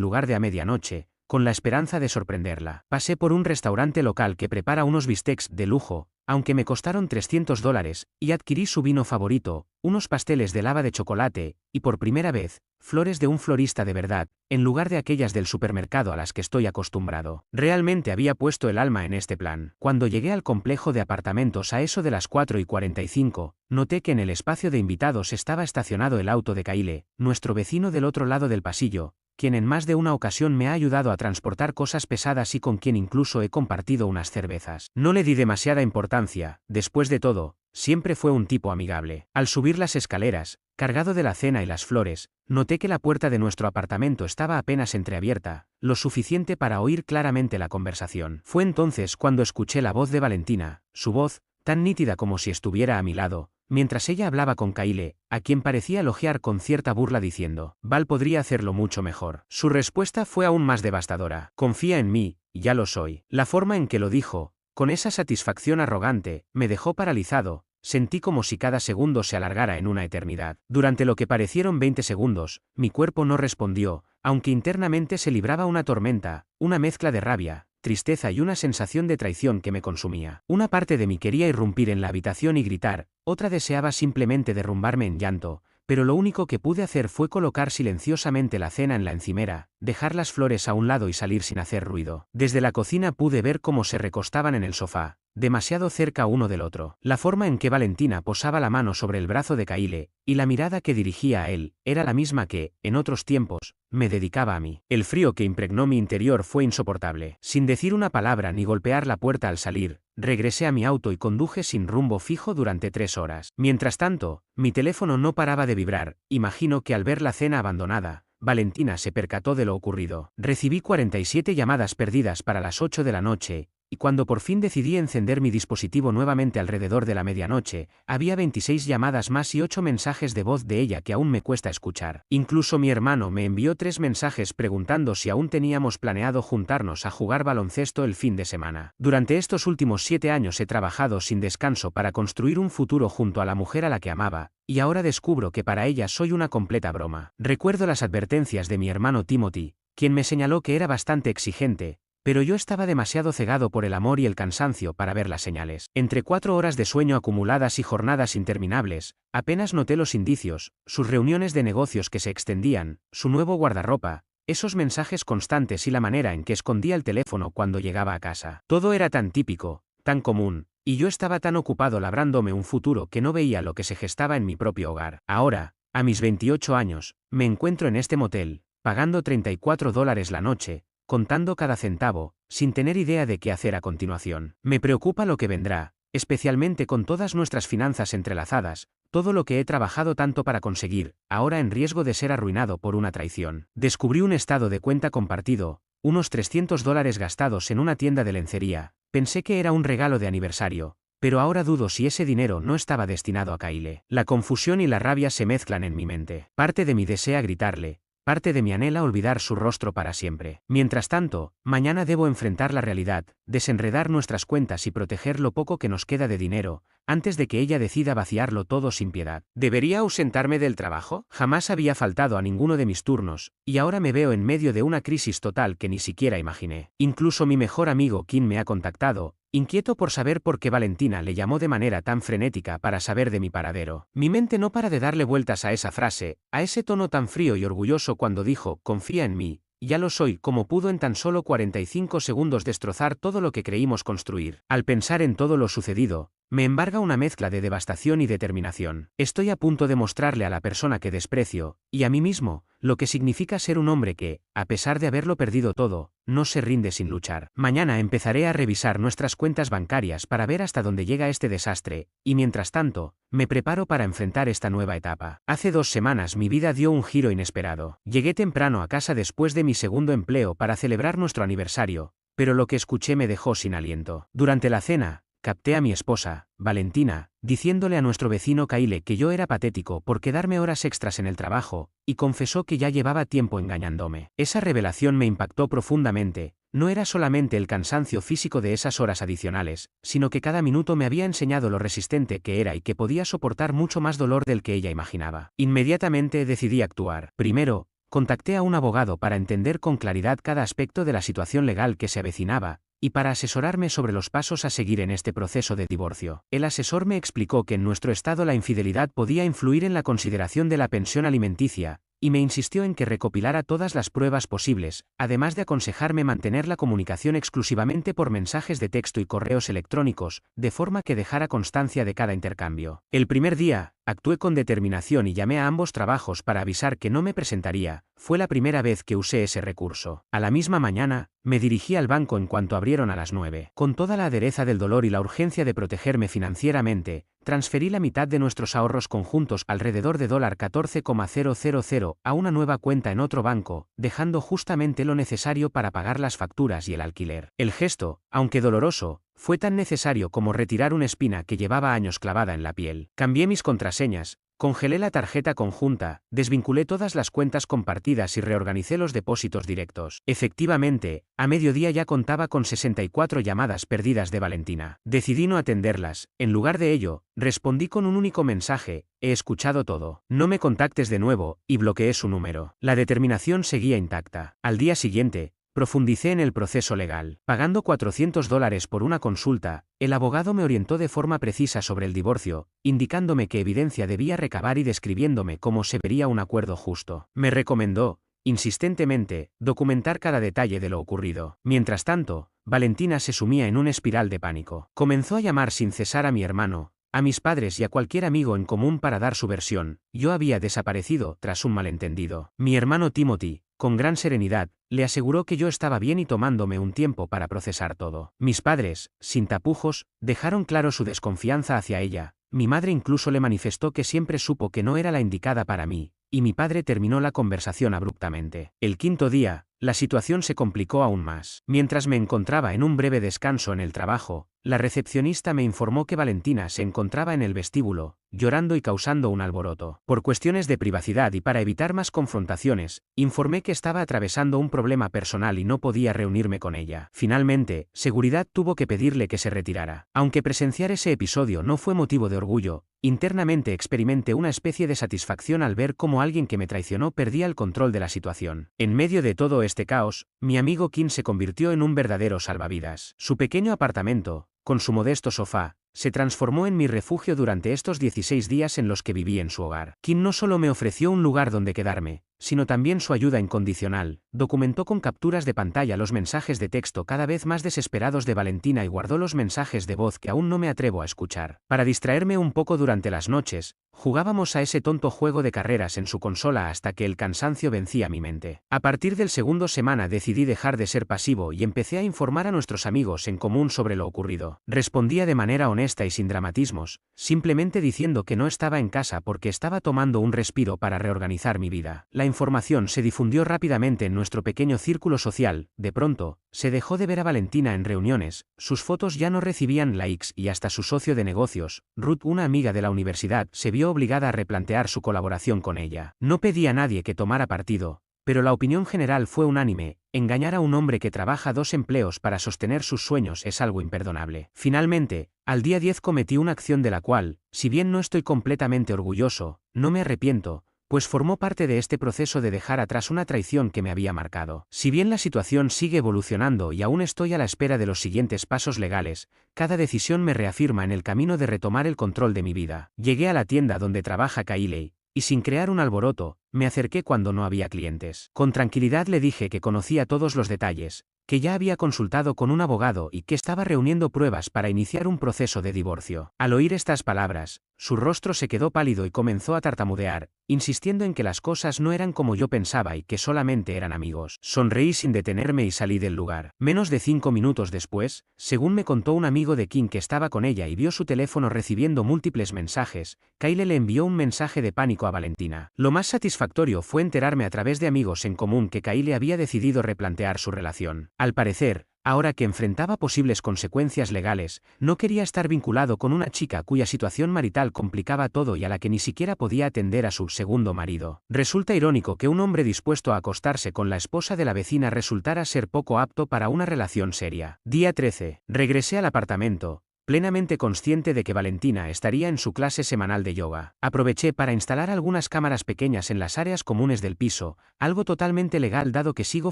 lugar de a medianoche, con la esperanza de sorprenderla. Pasé por un restaurante local que prepara unos bistecs de lujo, aunque me costaron $300, y adquirí su vino favorito, unos pasteles de lava de chocolate, y por primera vez, flores de un florista de verdad, en lugar de aquellas del supermercado a las que estoy acostumbrado. Realmente había puesto el alma en este plan. Cuando llegué al complejo de apartamentos a eso de las 4:45, noté que en el espacio de invitados estaba estacionado el auto de Kyle, nuestro vecino del otro lado del pasillo, quien en más de una ocasión me ha ayudado a transportar cosas pesadas y con quien incluso he compartido unas cervezas. No le di demasiada importancia, después de todo, siempre fue un tipo amigable. Al subir las escaleras, cargado de la cena y las flores, noté que la puerta de nuestro apartamento estaba apenas entreabierta, lo suficiente para oír claramente la conversación. Fue entonces cuando escuché la voz de Valentina, su voz, tan nítida como si estuviera a mi lado, mientras ella hablaba con Kyle, a quien parecía elogiar con cierta burla diciendo, Val podría hacerlo mucho mejor. Su respuesta fue aún más devastadora. Confía en mí, ya lo soy. La forma en que lo dijo, con esa satisfacción arrogante, me dejó paralizado. Sentí como si cada segundo se alargara en una eternidad. Durante lo que parecieron 20 segundos, mi cuerpo no respondió, aunque internamente se libraba una tormenta, una mezcla de rabia, tristeza y una sensación de traición que me consumía. Una parte de mí quería irrumpir en la habitación y gritar, otra deseaba simplemente derrumbarme en llanto, pero lo único que pude hacer fue colocar silenciosamente la cena en la encimera, dejar las flores a un lado y salir sin hacer ruido. Desde la cocina pude ver cómo se recostaban en el sofá, demasiado cerca uno del otro. La forma en que Valentina posaba la mano sobre el brazo de Kyle, y la mirada que dirigía a él, era la misma que, en otros tiempos, me dedicaba a mí. El frío que impregnó mi interior fue insoportable. Sin decir una palabra ni golpear la puerta al salir, regresé a mi auto y conduje sin rumbo fijo durante 3 horas. Mientras tanto, mi teléfono no paraba de vibrar. Imagino que al ver la cena abandonada, Valentina se percató de lo ocurrido. Recibí 47 llamadas perdidas para las 8 de la noche, y cuando por fin decidí encender mi dispositivo nuevamente alrededor de la medianoche, había 26 llamadas más y 8 mensajes de voz de ella que aún me cuesta escuchar. Incluso mi hermano me envió 3 mensajes preguntando si aún teníamos planeado juntarnos a jugar baloncesto el fin de semana. Durante estos últimos 7 años he trabajado sin descanso para construir un futuro junto a la mujer a la que amaba, y ahora descubro que para ella soy una completa broma. Recuerdo las advertencias de mi hermano Timothy, quien me señaló que era bastante exigente, pero yo estaba demasiado cegado por el amor y el cansancio para ver las señales. Entre 4 horas de sueño acumuladas y jornadas interminables, apenas noté los indicios, sus reuniones de negocios que se extendían, su nuevo guardarropa, esos mensajes constantes y la manera en que escondía el teléfono cuando llegaba a casa. Todo era tan típico, tan común, y yo estaba tan ocupado labrándome un futuro que no veía lo que se gestaba en mi propio hogar. Ahora, a mis 28 años, me encuentro en este motel, pagando $34 la noche, contando cada centavo, sin tener idea de qué hacer a continuación. Me preocupa lo que vendrá, especialmente con todas nuestras finanzas entrelazadas, todo lo que he trabajado tanto para conseguir, ahora en riesgo de ser arruinado por una traición. Descubrí un estado de cuenta compartido, unos $300 gastados en una tienda de lencería. Pensé que era un regalo de aniversario, pero ahora dudo si ese dinero no estaba destinado a Kyle. La confusión y la rabia se mezclan en mi mente. Parte de mí desea gritarle, parte de mí anhela olvidar su rostro para siempre. Mientras tanto, mañana debo enfrentar la realidad, desenredar nuestras cuentas y proteger lo poco que nos queda de dinero, antes de que ella decida vaciarlo todo sin piedad. ¿Debería ausentarme del trabajo? Jamás había faltado a ninguno de mis turnos, y ahora me veo en medio de una crisis total que ni siquiera imaginé. Incluso mi mejor amigo Kim me ha contactado, inquieto por saber por qué Valentina le llamó de manera tan frenética para saber de mi paradero. Mi mente no para de darle vueltas a esa frase, a ese tono tan frío y orgulloso cuando dijo, confía en mí. Ya lo soy, como pudo en tan solo 45 segundos destrozar todo lo que creímos construir. Al pensar en todo lo sucedido, me embarga una mezcla de devastación y determinación. Estoy a punto de mostrarle a la persona que desprecio, y a mí mismo, lo que significa ser un hombre que, a pesar de haberlo perdido todo, no se rinde sin luchar. Mañana empezaré a revisar nuestras cuentas bancarias para ver hasta dónde llega este desastre, y mientras tanto, me preparo para enfrentar esta nueva etapa. Hace 2 semanas mi vida dio un giro inesperado. Llegué temprano a casa después de mi segundo empleo para celebrar nuestro aniversario, pero lo que escuché me dejó sin aliento. Durante la cena, capté a mi esposa, Valentina, diciéndole a nuestro vecino Kyle que yo era patético por quedarme horas extras en el trabajo, y confesó que ya llevaba tiempo engañándome. Esa revelación me impactó profundamente. No era solamente el cansancio físico de esas horas adicionales, sino que cada minuto me había enseñado lo resistente que era y que podía soportar mucho más dolor del que ella imaginaba. Inmediatamente decidí actuar. Primero, contacté a un abogado para entender con claridad cada aspecto de la situación legal que se avecinaba, y para asesorarme sobre los pasos a seguir en este proceso de divorcio. El asesor me explicó que en nuestro estado la infidelidad podía influir en la consideración de la pensión alimenticia, y me insistió en que recopilara todas las pruebas posibles, además de aconsejarme mantener la comunicación exclusivamente por mensajes de texto y correos electrónicos, de forma que dejara constancia de cada intercambio. El primer día, actué con determinación y llamé a ambos trabajos para avisar que no me presentaría. Fue la primera vez que usé ese recurso. A la misma mañana, me dirigí al banco en cuanto abrieron a las 9. Con toda la adereza del dolor y la urgencia de protegerme financieramente, transferí la mitad de nuestros ahorros conjuntos, alrededor de $14,000, a una nueva cuenta en otro banco, dejando justamente lo necesario para pagar las facturas y el alquiler. El gesto, aunque doloroso, fue tan necesario como retirar una espina que llevaba años clavada en la piel. Cambié mis contraseñas, congelé la tarjeta conjunta, desvinculé todas las cuentas compartidas y reorganicé los depósitos directos. Efectivamente, a mediodía ya contaba con 64 llamadas perdidas de Valentina. Decidí no atenderlas. En lugar de ello, respondí con un único mensaje: he escuchado todo. No me contactes de nuevo, y bloqueé su número. La determinación seguía intacta. Al día siguiente, profundicé en el proceso legal. Pagando $400 por una consulta, el abogado me orientó de forma precisa sobre el divorcio, indicándome qué evidencia debía recabar y describiéndome cómo se vería un acuerdo justo. Me recomendó, insistentemente, documentar cada detalle de lo ocurrido. Mientras tanto, Valentina se sumía en una espiral de pánico. Comenzó a llamar sin cesar a mi hermano, a mis padres y a cualquier amigo en común para dar su versión. Yo había desaparecido tras un malentendido. Mi hermano Timothy, con gran serenidad, le aseguró que yo estaba bien y tomándome un tiempo para procesar todo. Mis padres, sin tapujos, dejaron claro su desconfianza hacia ella. Mi madre incluso le manifestó que siempre supo que no era la indicada para mí, y mi padre terminó la conversación abruptamente. El quinto día, la situación se complicó aún más. Mientras me encontraba en un breve descanso en el trabajo, la recepcionista me informó que Valentina se encontraba en el vestíbulo, llorando y causando un alboroto. Por cuestiones de privacidad y para evitar más confrontaciones, informé que estaba atravesando un problema personal y no podía reunirme con ella. Finalmente, seguridad tuvo que pedirle que se retirara. Aunque presenciar ese episodio no fue motivo de orgullo, internamente experimenté una especie de satisfacción al ver cómo alguien que me traicionó perdía el control de la situación. En medio de todo este caos, mi amigo Kim se convirtió en un verdadero salvavidas. Su pequeño apartamento, con su modesto sofá, se transformó en mi refugio durante estos 16 días en los que viví en su hogar. Kim no solo me ofreció un lugar donde quedarme, sino también su ayuda incondicional. Documentó con capturas de pantalla los mensajes de texto cada vez más desesperados de Valentina y guardó los mensajes de voz que aún no me atrevo a escuchar. Para distraerme un poco durante las noches, jugábamos a ese tonto juego de carreras en su consola hasta que el cansancio vencía mi mente. A partir del segundo semana decidí dejar de ser pasivo y empecé a informar a nuestros amigos en común sobre lo ocurrido. Respondía de manera honesta y sin dramatismos, simplemente diciendo que no estaba en casa porque estaba tomando un respiro para reorganizar mi vida. La información se difundió rápidamente en nuestro pequeño círculo social. De pronto, se dejó de ver a Valentina en reuniones, sus fotos ya no recibían likes y hasta su socio de negocios, Ruth, una amiga de la universidad, se vio obligada a replantear su colaboración con ella. No pedí a nadie que tomara partido, pero la opinión general fue unánime: engañar a un hombre que trabaja 2 empleos para sostener sus sueños es algo imperdonable. Finalmente, al día 10 cometí una acción de la cual, si bien no estoy completamente orgulloso, no me arrepiento, pues formó parte de este proceso de dejar atrás una traición que me había marcado. Si bien la situación sigue evolucionando y aún estoy a la espera de los siguientes pasos legales, cada decisión me reafirma en el camino de retomar el control de mi vida. Llegué a la tienda donde trabaja Kyle, y sin crear un alboroto, me acerqué cuando no había clientes. Con tranquilidad le dije que conocía todos los detalles, que ya había consultado con un abogado y que estaba reuniendo pruebas para iniciar un proceso de divorcio. Al oír estas palabras, su rostro se quedó pálido y comenzó a tartamudear, insistiendo en que las cosas no eran como yo pensaba y que solamente eran amigos. Sonreí sin detenerme y salí del lugar. Menos de 5 minutos después, según me contó un amigo de Kim que estaba con ella y vio su teléfono recibiendo múltiples mensajes, Kyle le envió un mensaje de pánico a Valentina. Lo más satisfactorio fue enterarme a través de amigos en común que Kyle había decidido replantear su relación. Al parecer, ahora que enfrentaba posibles consecuencias legales, no quería estar vinculado con una chica cuya situación marital complicaba todo y a la que ni siquiera podía atender a su segundo marido. Resulta irónico que un hombre dispuesto a acostarse con la esposa de la vecina resultara ser poco apto para una relación seria. Día 13. Regresé al apartamento, plenamente consciente de que Valentina estaría en su clase semanal de yoga. Aproveché para instalar algunas cámaras pequeñas en las áreas comunes del piso, algo totalmente legal dado que sigo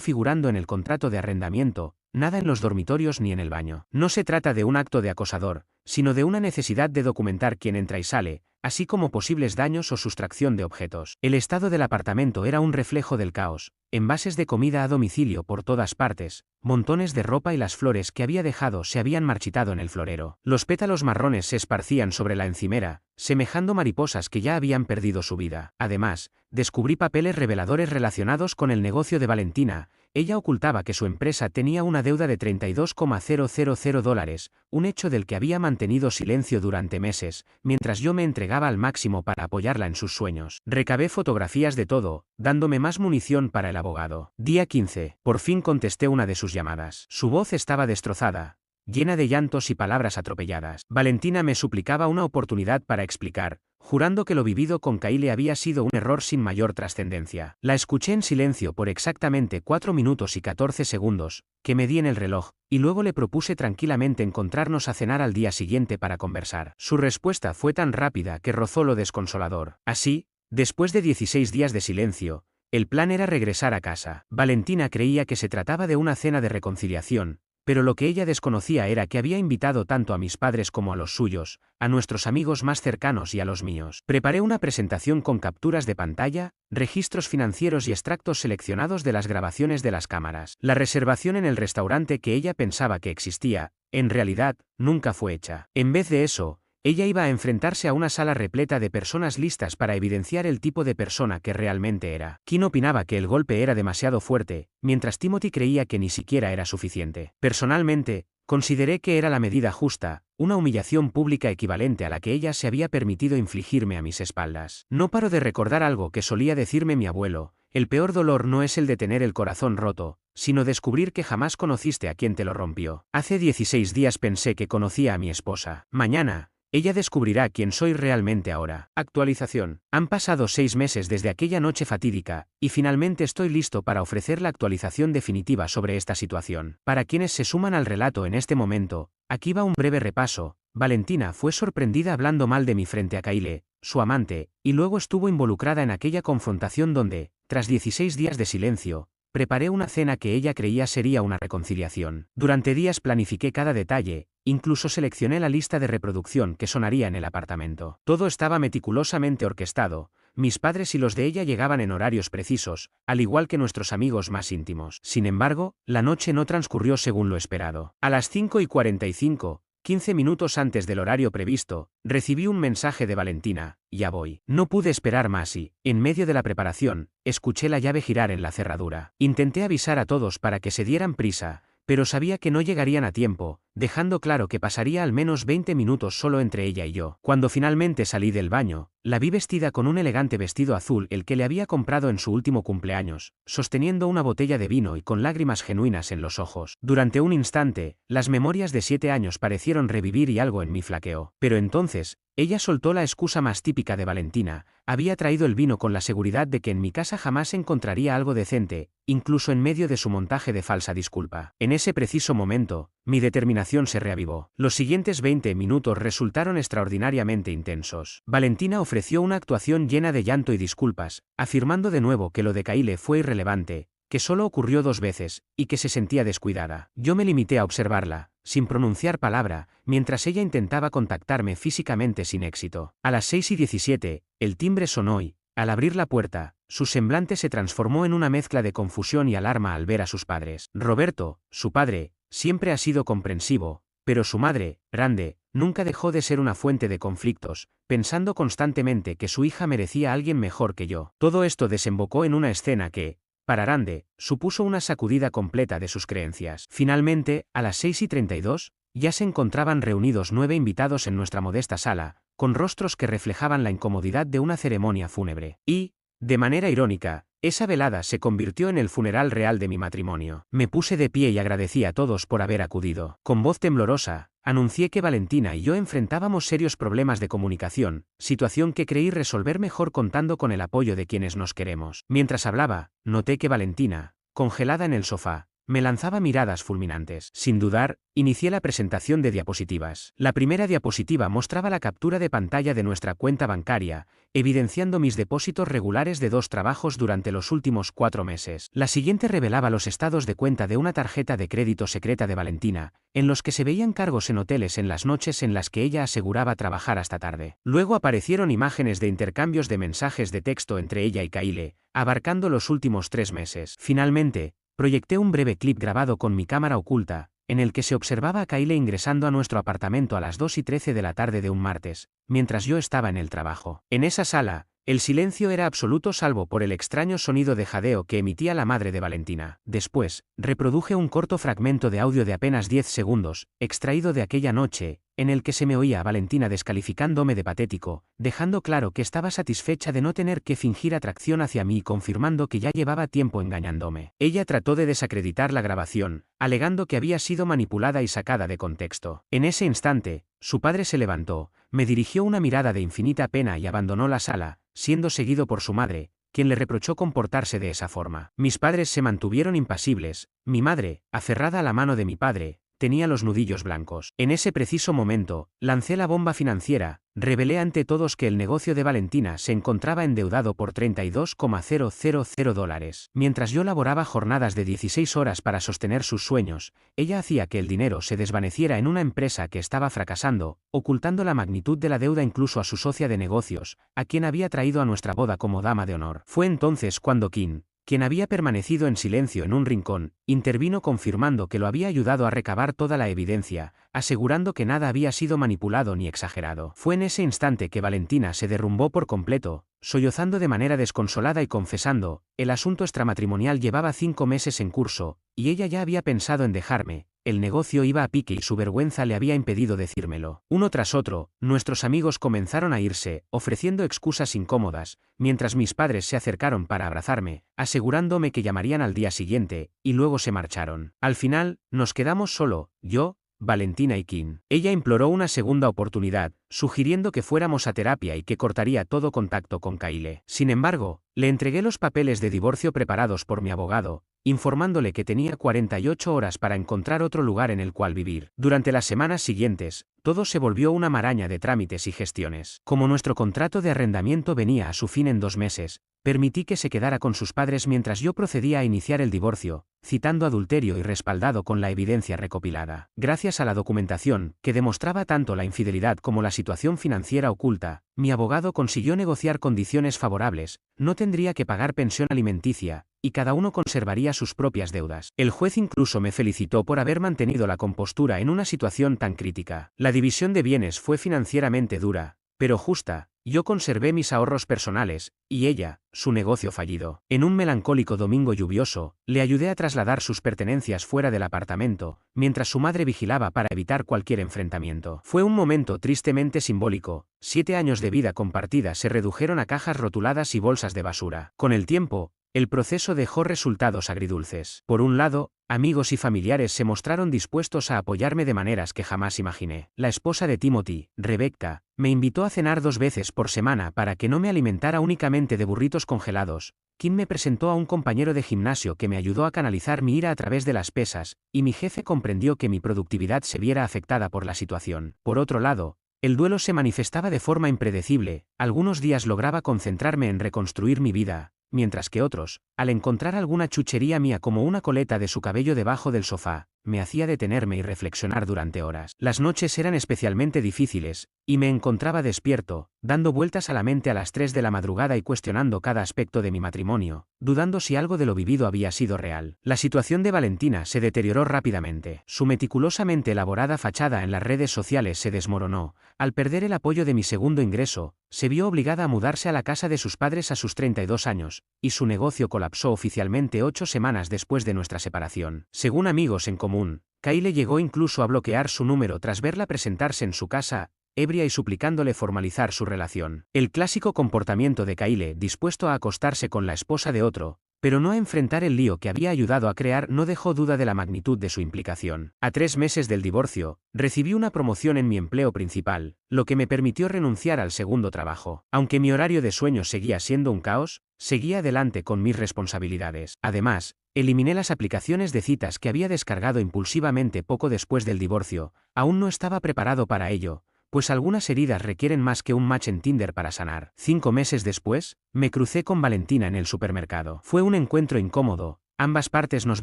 figurando en el contrato de arrendamiento, nada en los dormitorios ni en el baño. No se trata de un acto de acosador, sino de una necesidad de documentar quién entra y sale, así como posibles daños o sustracción de objetos. El estado del apartamento era un reflejo del caos, envases de comida a domicilio por todas partes, montones de ropa y las flores que había dejado se habían marchitado en el florero. Los pétalos marrones se esparcían sobre la encimera, semejando mariposas que ya habían perdido su vida. Además, descubrí papeles reveladores relacionados con el negocio de Valentina. Ella ocultaba que su empresa tenía una deuda de $32,000, un hecho del que había mantenido silencio durante meses, mientras yo me entregaba al máximo para apoyarla en sus sueños. Recabé fotografías de todo, dándome más munición para el abogado. Día 15. Por fin contesté una de sus llamadas. Su voz estaba destrozada, llena de llantos y palabras atropelladas. Valentina me suplicaba una oportunidad para explicar, jurando que lo vivido con Kyle había sido un error sin mayor trascendencia. La escuché en silencio por exactamente 4 minutos y 14 segundos, que medí en el reloj, y luego le propuse tranquilamente encontrarnos a cenar al día siguiente para conversar. Su respuesta fue tan rápida que rozó lo desconsolador. Así, después de 16 días de silencio, el plan era regresar a casa. Valentina creía que se trataba de una cena de reconciliación, pero lo que ella desconocía era que había invitado tanto a mis padres como a los suyos, a nuestros amigos más cercanos y a los míos. Preparé una presentación con capturas de pantalla, registros financieros y extractos seleccionados de las grabaciones de las cámaras. La reservación en el restaurante que ella pensaba que existía, en realidad, nunca fue hecha. En vez de eso, ella iba a enfrentarse a una sala repleta de personas listas para evidenciar el tipo de persona que realmente era. Kim opinaba que el golpe era demasiado fuerte, mientras Timothy creía que ni siquiera era suficiente. Personalmente, consideré que era la medida justa, una humillación pública equivalente a la que ella se había permitido infligirme a mis espaldas. No paro de recordar algo que solía decirme mi abuelo: el peor dolor no es el de tener el corazón roto, sino descubrir que jamás conociste a quien te lo rompió. Hace 16 días pensé que conocía a mi esposa. Mañana, ella descubrirá quién soy realmente ahora. Actualización. Han pasado 6 meses desde aquella noche fatídica, y finalmente estoy listo para ofrecer la actualización definitiva sobre esta situación. Para quienes se suman al relato en este momento, aquí va un breve repaso. Valentina fue sorprendida hablando mal de mí frente a Kyle, su amante, y luego estuvo involucrada en aquella confrontación donde, tras 16 días de silencio, preparé una cena que ella creía sería una reconciliación. Durante días planifiqué cada detalle, incluso seleccioné la lista de reproducción que sonaría en el apartamento. Todo estaba meticulosamente orquestado, mis padres y los de ella llegaban en horarios precisos, al igual que nuestros amigos más íntimos. Sin embargo, la noche no transcurrió según lo esperado. A las 5:45, 15 minutos antes del horario previsto, recibí un mensaje de Valentina: ya voy. No pude esperar más y, en medio de la preparación, escuché la llave girar en la cerradura. Intenté avisar a todos para que se dieran prisa, pero sabía que no llegarían a tiempo, dejando claro que pasaría al menos 20 minutos solo entre ella y yo. Cuando finalmente salí del baño, la vi vestida con un elegante vestido azul, el que le había comprado en su último cumpleaños, sosteniendo una botella de vino y con lágrimas genuinas en los ojos. Durante un instante, las memorias de 7 años parecieron revivir y algo en mí flaqueó. Pero entonces, ella soltó la excusa más típica de Valentina: había traído el vino con la seguridad de que en mi casa jamás encontraría algo decente, incluso en medio de su montaje de falsa disculpa. En ese preciso momento, mi determinación se reavivó. Los siguientes 20 minutos resultaron extraordinariamente intensos. Valentina ofreció una actuación llena de llanto y disculpas, afirmando de nuevo que lo de Kyle fue irrelevante, que solo ocurrió 2 veces, y que se sentía descuidada. Yo me limité a observarla, sin pronunciar palabra, mientras ella intentaba contactarme físicamente sin éxito. A las 6:17, el timbre sonó y, Al abrir la puerta, su semblante se transformó en una mezcla de confusión y alarma al ver a sus padres. Roberto, su padre, siempre ha sido comprensivo, pero su madre, Rande, nunca dejó de ser una fuente de conflictos, pensando constantemente que su hija merecía a alguien mejor que yo. Todo esto desembocó en una escena que, para Rande, supuso una sacudida completa de sus creencias. Finalmente, a las 6:32, ya se encontraban reunidos 9 invitados en nuestra modesta sala, con rostros que reflejaban la incomodidad de una ceremonia fúnebre. Y, de manera irónica, esa velada se convirtió en el funeral real de mi matrimonio. Me puse de pie y agradecí a todos por haber acudido. Con voz temblorosa, anuncié que Valentina y yo enfrentábamos serios problemas de comunicación, situación que creí resolver mejor contando con el apoyo de quienes nos queremos. Mientras hablaba, noté que Valentina, congelada en el sofá, me lanzaba miradas fulminantes. Sin dudar, inicié la presentación de diapositivas. La primera diapositiva mostraba la captura de pantalla de nuestra cuenta bancaria, evidenciando mis depósitos regulares de 2 trabajos durante los últimos 4 meses. La siguiente revelaba los estados de cuenta de una tarjeta de crédito secreta de Valentina, en los que se veían cargos en hoteles en las noches en las que ella aseguraba trabajar hasta tarde. Luego aparecieron imágenes de intercambios de mensajes de texto entre ella y Kyle, abarcando los últimos 3 meses. Finalmente, proyecté un breve clip grabado con mi cámara oculta, en el que se observaba a Kyle ingresando a nuestro apartamento a las 2:13 de la tarde de un martes, mientras yo estaba en el trabajo. En esa sala, el silencio era absoluto salvo por el extraño sonido de jadeo que emitía la madre de Valentina. Después, reproduje un corto fragmento de audio de apenas 10 segundos, extraído de aquella noche, en el que se me oía a Valentina descalificándome de patético, dejando claro que estaba satisfecha de no tener que fingir atracción hacia mí y confirmando que ya llevaba tiempo engañándome. Ella trató de desacreditar la grabación, alegando que había sido manipulada y sacada de contexto. En ese instante, su padre se levantó, me dirigió una mirada de infinita pena y abandonó la sala, siendo seguido por su madre, quien le reprochó comportarse de esa forma. Mis padres se mantuvieron impasibles, mi madre, aferrada a la mano de mi padre, tenía los nudillos blancos. En ese preciso momento, lancé la bomba financiera, revelé ante todos que el negocio de Valentina se encontraba endeudado por $32,000. Mientras yo laboraba jornadas de 16 horas para sostener sus sueños, ella hacía que el dinero se desvaneciera en una empresa que estaba fracasando, ocultando la magnitud de la deuda incluso a su socia de negocios, a quien había traído a nuestra boda como dama de honor. Fue entonces cuando Kim, quien había permanecido en silencio en un rincón, intervino confirmando que lo había ayudado a recabar toda la evidencia, asegurando que nada había sido manipulado ni exagerado. Fue en ese instante que Valentina se derrumbó por completo, sollozando de manera desconsolada y confesando, el asunto extramatrimonial llevaba 5 meses en curso, y ella ya había pensado en dejarme. El negocio iba a pique y su vergüenza le había impedido decírmelo. Uno tras otro, nuestros amigos comenzaron a irse, ofreciendo excusas incómodas, mientras mis padres se acercaron para abrazarme, asegurándome que llamarían al día siguiente, y luego se marcharon. Al final, nos quedamos solo, yo, Valentina y Kim. Ella imploró una segunda oportunidad, sugiriendo que fuéramos a terapia y que cortaría todo contacto con Kyle. Sin embargo, le entregué los papeles de divorcio preparados por mi abogado, informándole que tenía 48 horas para encontrar otro lugar en el cual vivir. Durante las semanas siguientes, todo se volvió una maraña de trámites y gestiones. Como nuestro contrato de arrendamiento venía a su fin en 2 meses, permití que se quedara con sus padres mientras yo procedía a iniciar el divorcio, citando adulterio y respaldado con la evidencia recopilada. Gracias a la documentación, que demostraba tanto la infidelidad como la situación financiera oculta, mi abogado consiguió negociar condiciones favorables, no tendría que pagar pensión alimenticia, y cada uno conservaría sus propias deudas. El juez incluso me felicitó por haber mantenido la compostura en una situación tan crítica. La división de bienes fue financieramente dura, pero justa. Yo conservé mis ahorros personales, y ella, su negocio fallido. En un melancólico domingo lluvioso, le ayudé a trasladar sus pertenencias fuera del apartamento, mientras su madre vigilaba para evitar cualquier enfrentamiento. Fue un momento tristemente simbólico. 7 años de vida compartida se redujeron a cajas rotuladas y bolsas de basura. Con el tiempo, el proceso dejó resultados agridulces. Por un lado, amigos y familiares se mostraron dispuestos a apoyarme de maneras que jamás imaginé. La esposa de Timothy, Rebecca, me invitó a cenar 2 veces por semana para que no me alimentara únicamente de burritos congelados. Kim me presentó a un compañero de gimnasio que me ayudó a canalizar mi ira a través de las pesas, y mi jefe comprendió que mi productividad se viera afectada por la situación. Por otro lado, el duelo se manifestaba de forma impredecible. Algunos días lograba concentrarme en reconstruir mi vida, mientras que otros, al encontrar alguna chuchería mía como una coleta de su cabello debajo del sofá, me hacía detenerme y reflexionar durante horas. Las noches eran especialmente difíciles, y me encontraba despierto, dando vueltas a la mente a las 3 de la madrugada y cuestionando cada aspecto de mi matrimonio, dudando si algo de lo vivido había sido real. La situación de Valentina se deterioró rápidamente. Su meticulosamente elaborada fachada en las redes sociales se desmoronó. Al perder el apoyo de mi segundo ingreso, se vio obligada a mudarse a la casa de sus padres a sus 32 años, y su negocio colapsó oficialmente 8 semanas después de nuestra separación. Según amigos en común, Kyle llegó incluso a bloquear su número tras verla presentarse en su casa, ebria y suplicándole formalizar su relación. El clásico comportamiento de Kyle, dispuesto a acostarse con la esposa de otro, pero no a enfrentar el lío que había ayudado a crear, no dejó duda de la magnitud de su implicación. A 3 meses del divorcio, recibí una promoción en mi empleo principal, lo que me permitió renunciar al segundo trabajo. Aunque mi horario de sueño seguía siendo un caos, seguía adelante con mis responsabilidades. Además, eliminé las aplicaciones de citas que había descargado impulsivamente poco después del divorcio. Aún no estaba preparado para ello, pues algunas heridas requieren más que un match en Tinder para sanar. 5 meses después, me crucé con Valentina en el supermercado. Fue un encuentro incómodo, ambas partes nos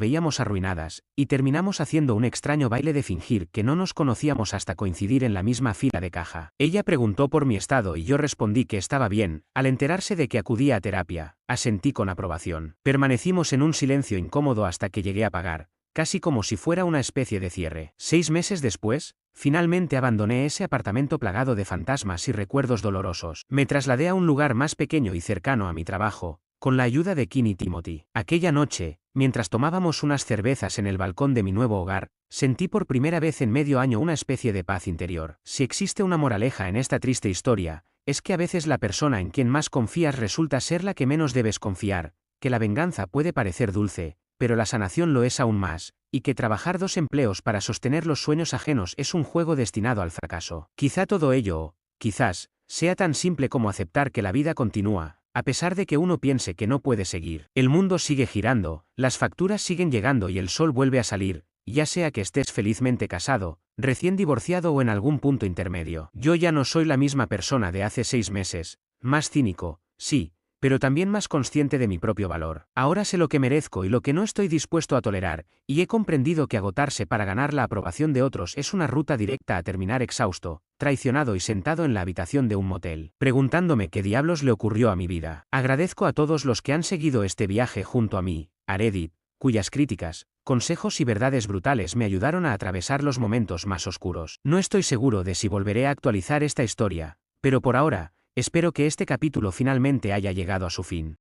veíamos arruinadas, y terminamos haciendo un extraño baile de fingir que no nos conocíamos hasta coincidir en la misma fila de caja. Ella preguntó por mi estado y yo respondí que estaba bien. Al enterarse de que acudía a terapia, asentí con aprobación. Permanecimos en un silencio incómodo hasta que llegué a pagar, casi como si fuera una especie de cierre. 6 meses después, finalmente abandoné ese apartamento plagado de fantasmas y recuerdos dolorosos. Me trasladé a un lugar más pequeño y cercano a mi trabajo, con la ayuda de Kim y Timothy. Aquella noche, mientras tomábamos unas cervezas en el balcón de mi nuevo hogar, sentí por primera vez en medio año una especie de paz interior. Si existe una moraleja en esta triste historia, es que a veces la persona en quien más confías resulta ser la que menos debes confiar, que la venganza puede parecer dulce, pero la sanación lo es aún más, y que trabajar 2 empleos para sostener los sueños ajenos es un juego destinado al fracaso. Quizá todo ello, quizás, sea tan simple como aceptar que la vida continúa, a pesar de que uno piense que no puede seguir. El mundo sigue girando, las facturas siguen llegando y el sol vuelve a salir, ya sea que estés felizmente casado, recién divorciado o en algún punto intermedio. Yo ya no soy la misma persona de hace 6 meses, más cínico, sí, pero también más consciente de mi propio valor. Ahora sé lo que merezco y lo que no estoy dispuesto a tolerar, y he comprendido que agotarse para ganar la aprobación de otros es una ruta directa a terminar exhausto, traicionado y sentado en la habitación de un motel, preguntándome qué diablos le ocurrió a mi vida. Agradezco a todos los que han seguido este viaje junto a mí, a Reddit, cuyas críticas, consejos y verdades brutales me ayudaron a atravesar los momentos más oscuros. No estoy seguro de si volveré a actualizar esta historia, pero por ahora, espero que este capítulo finalmente haya llegado a su fin.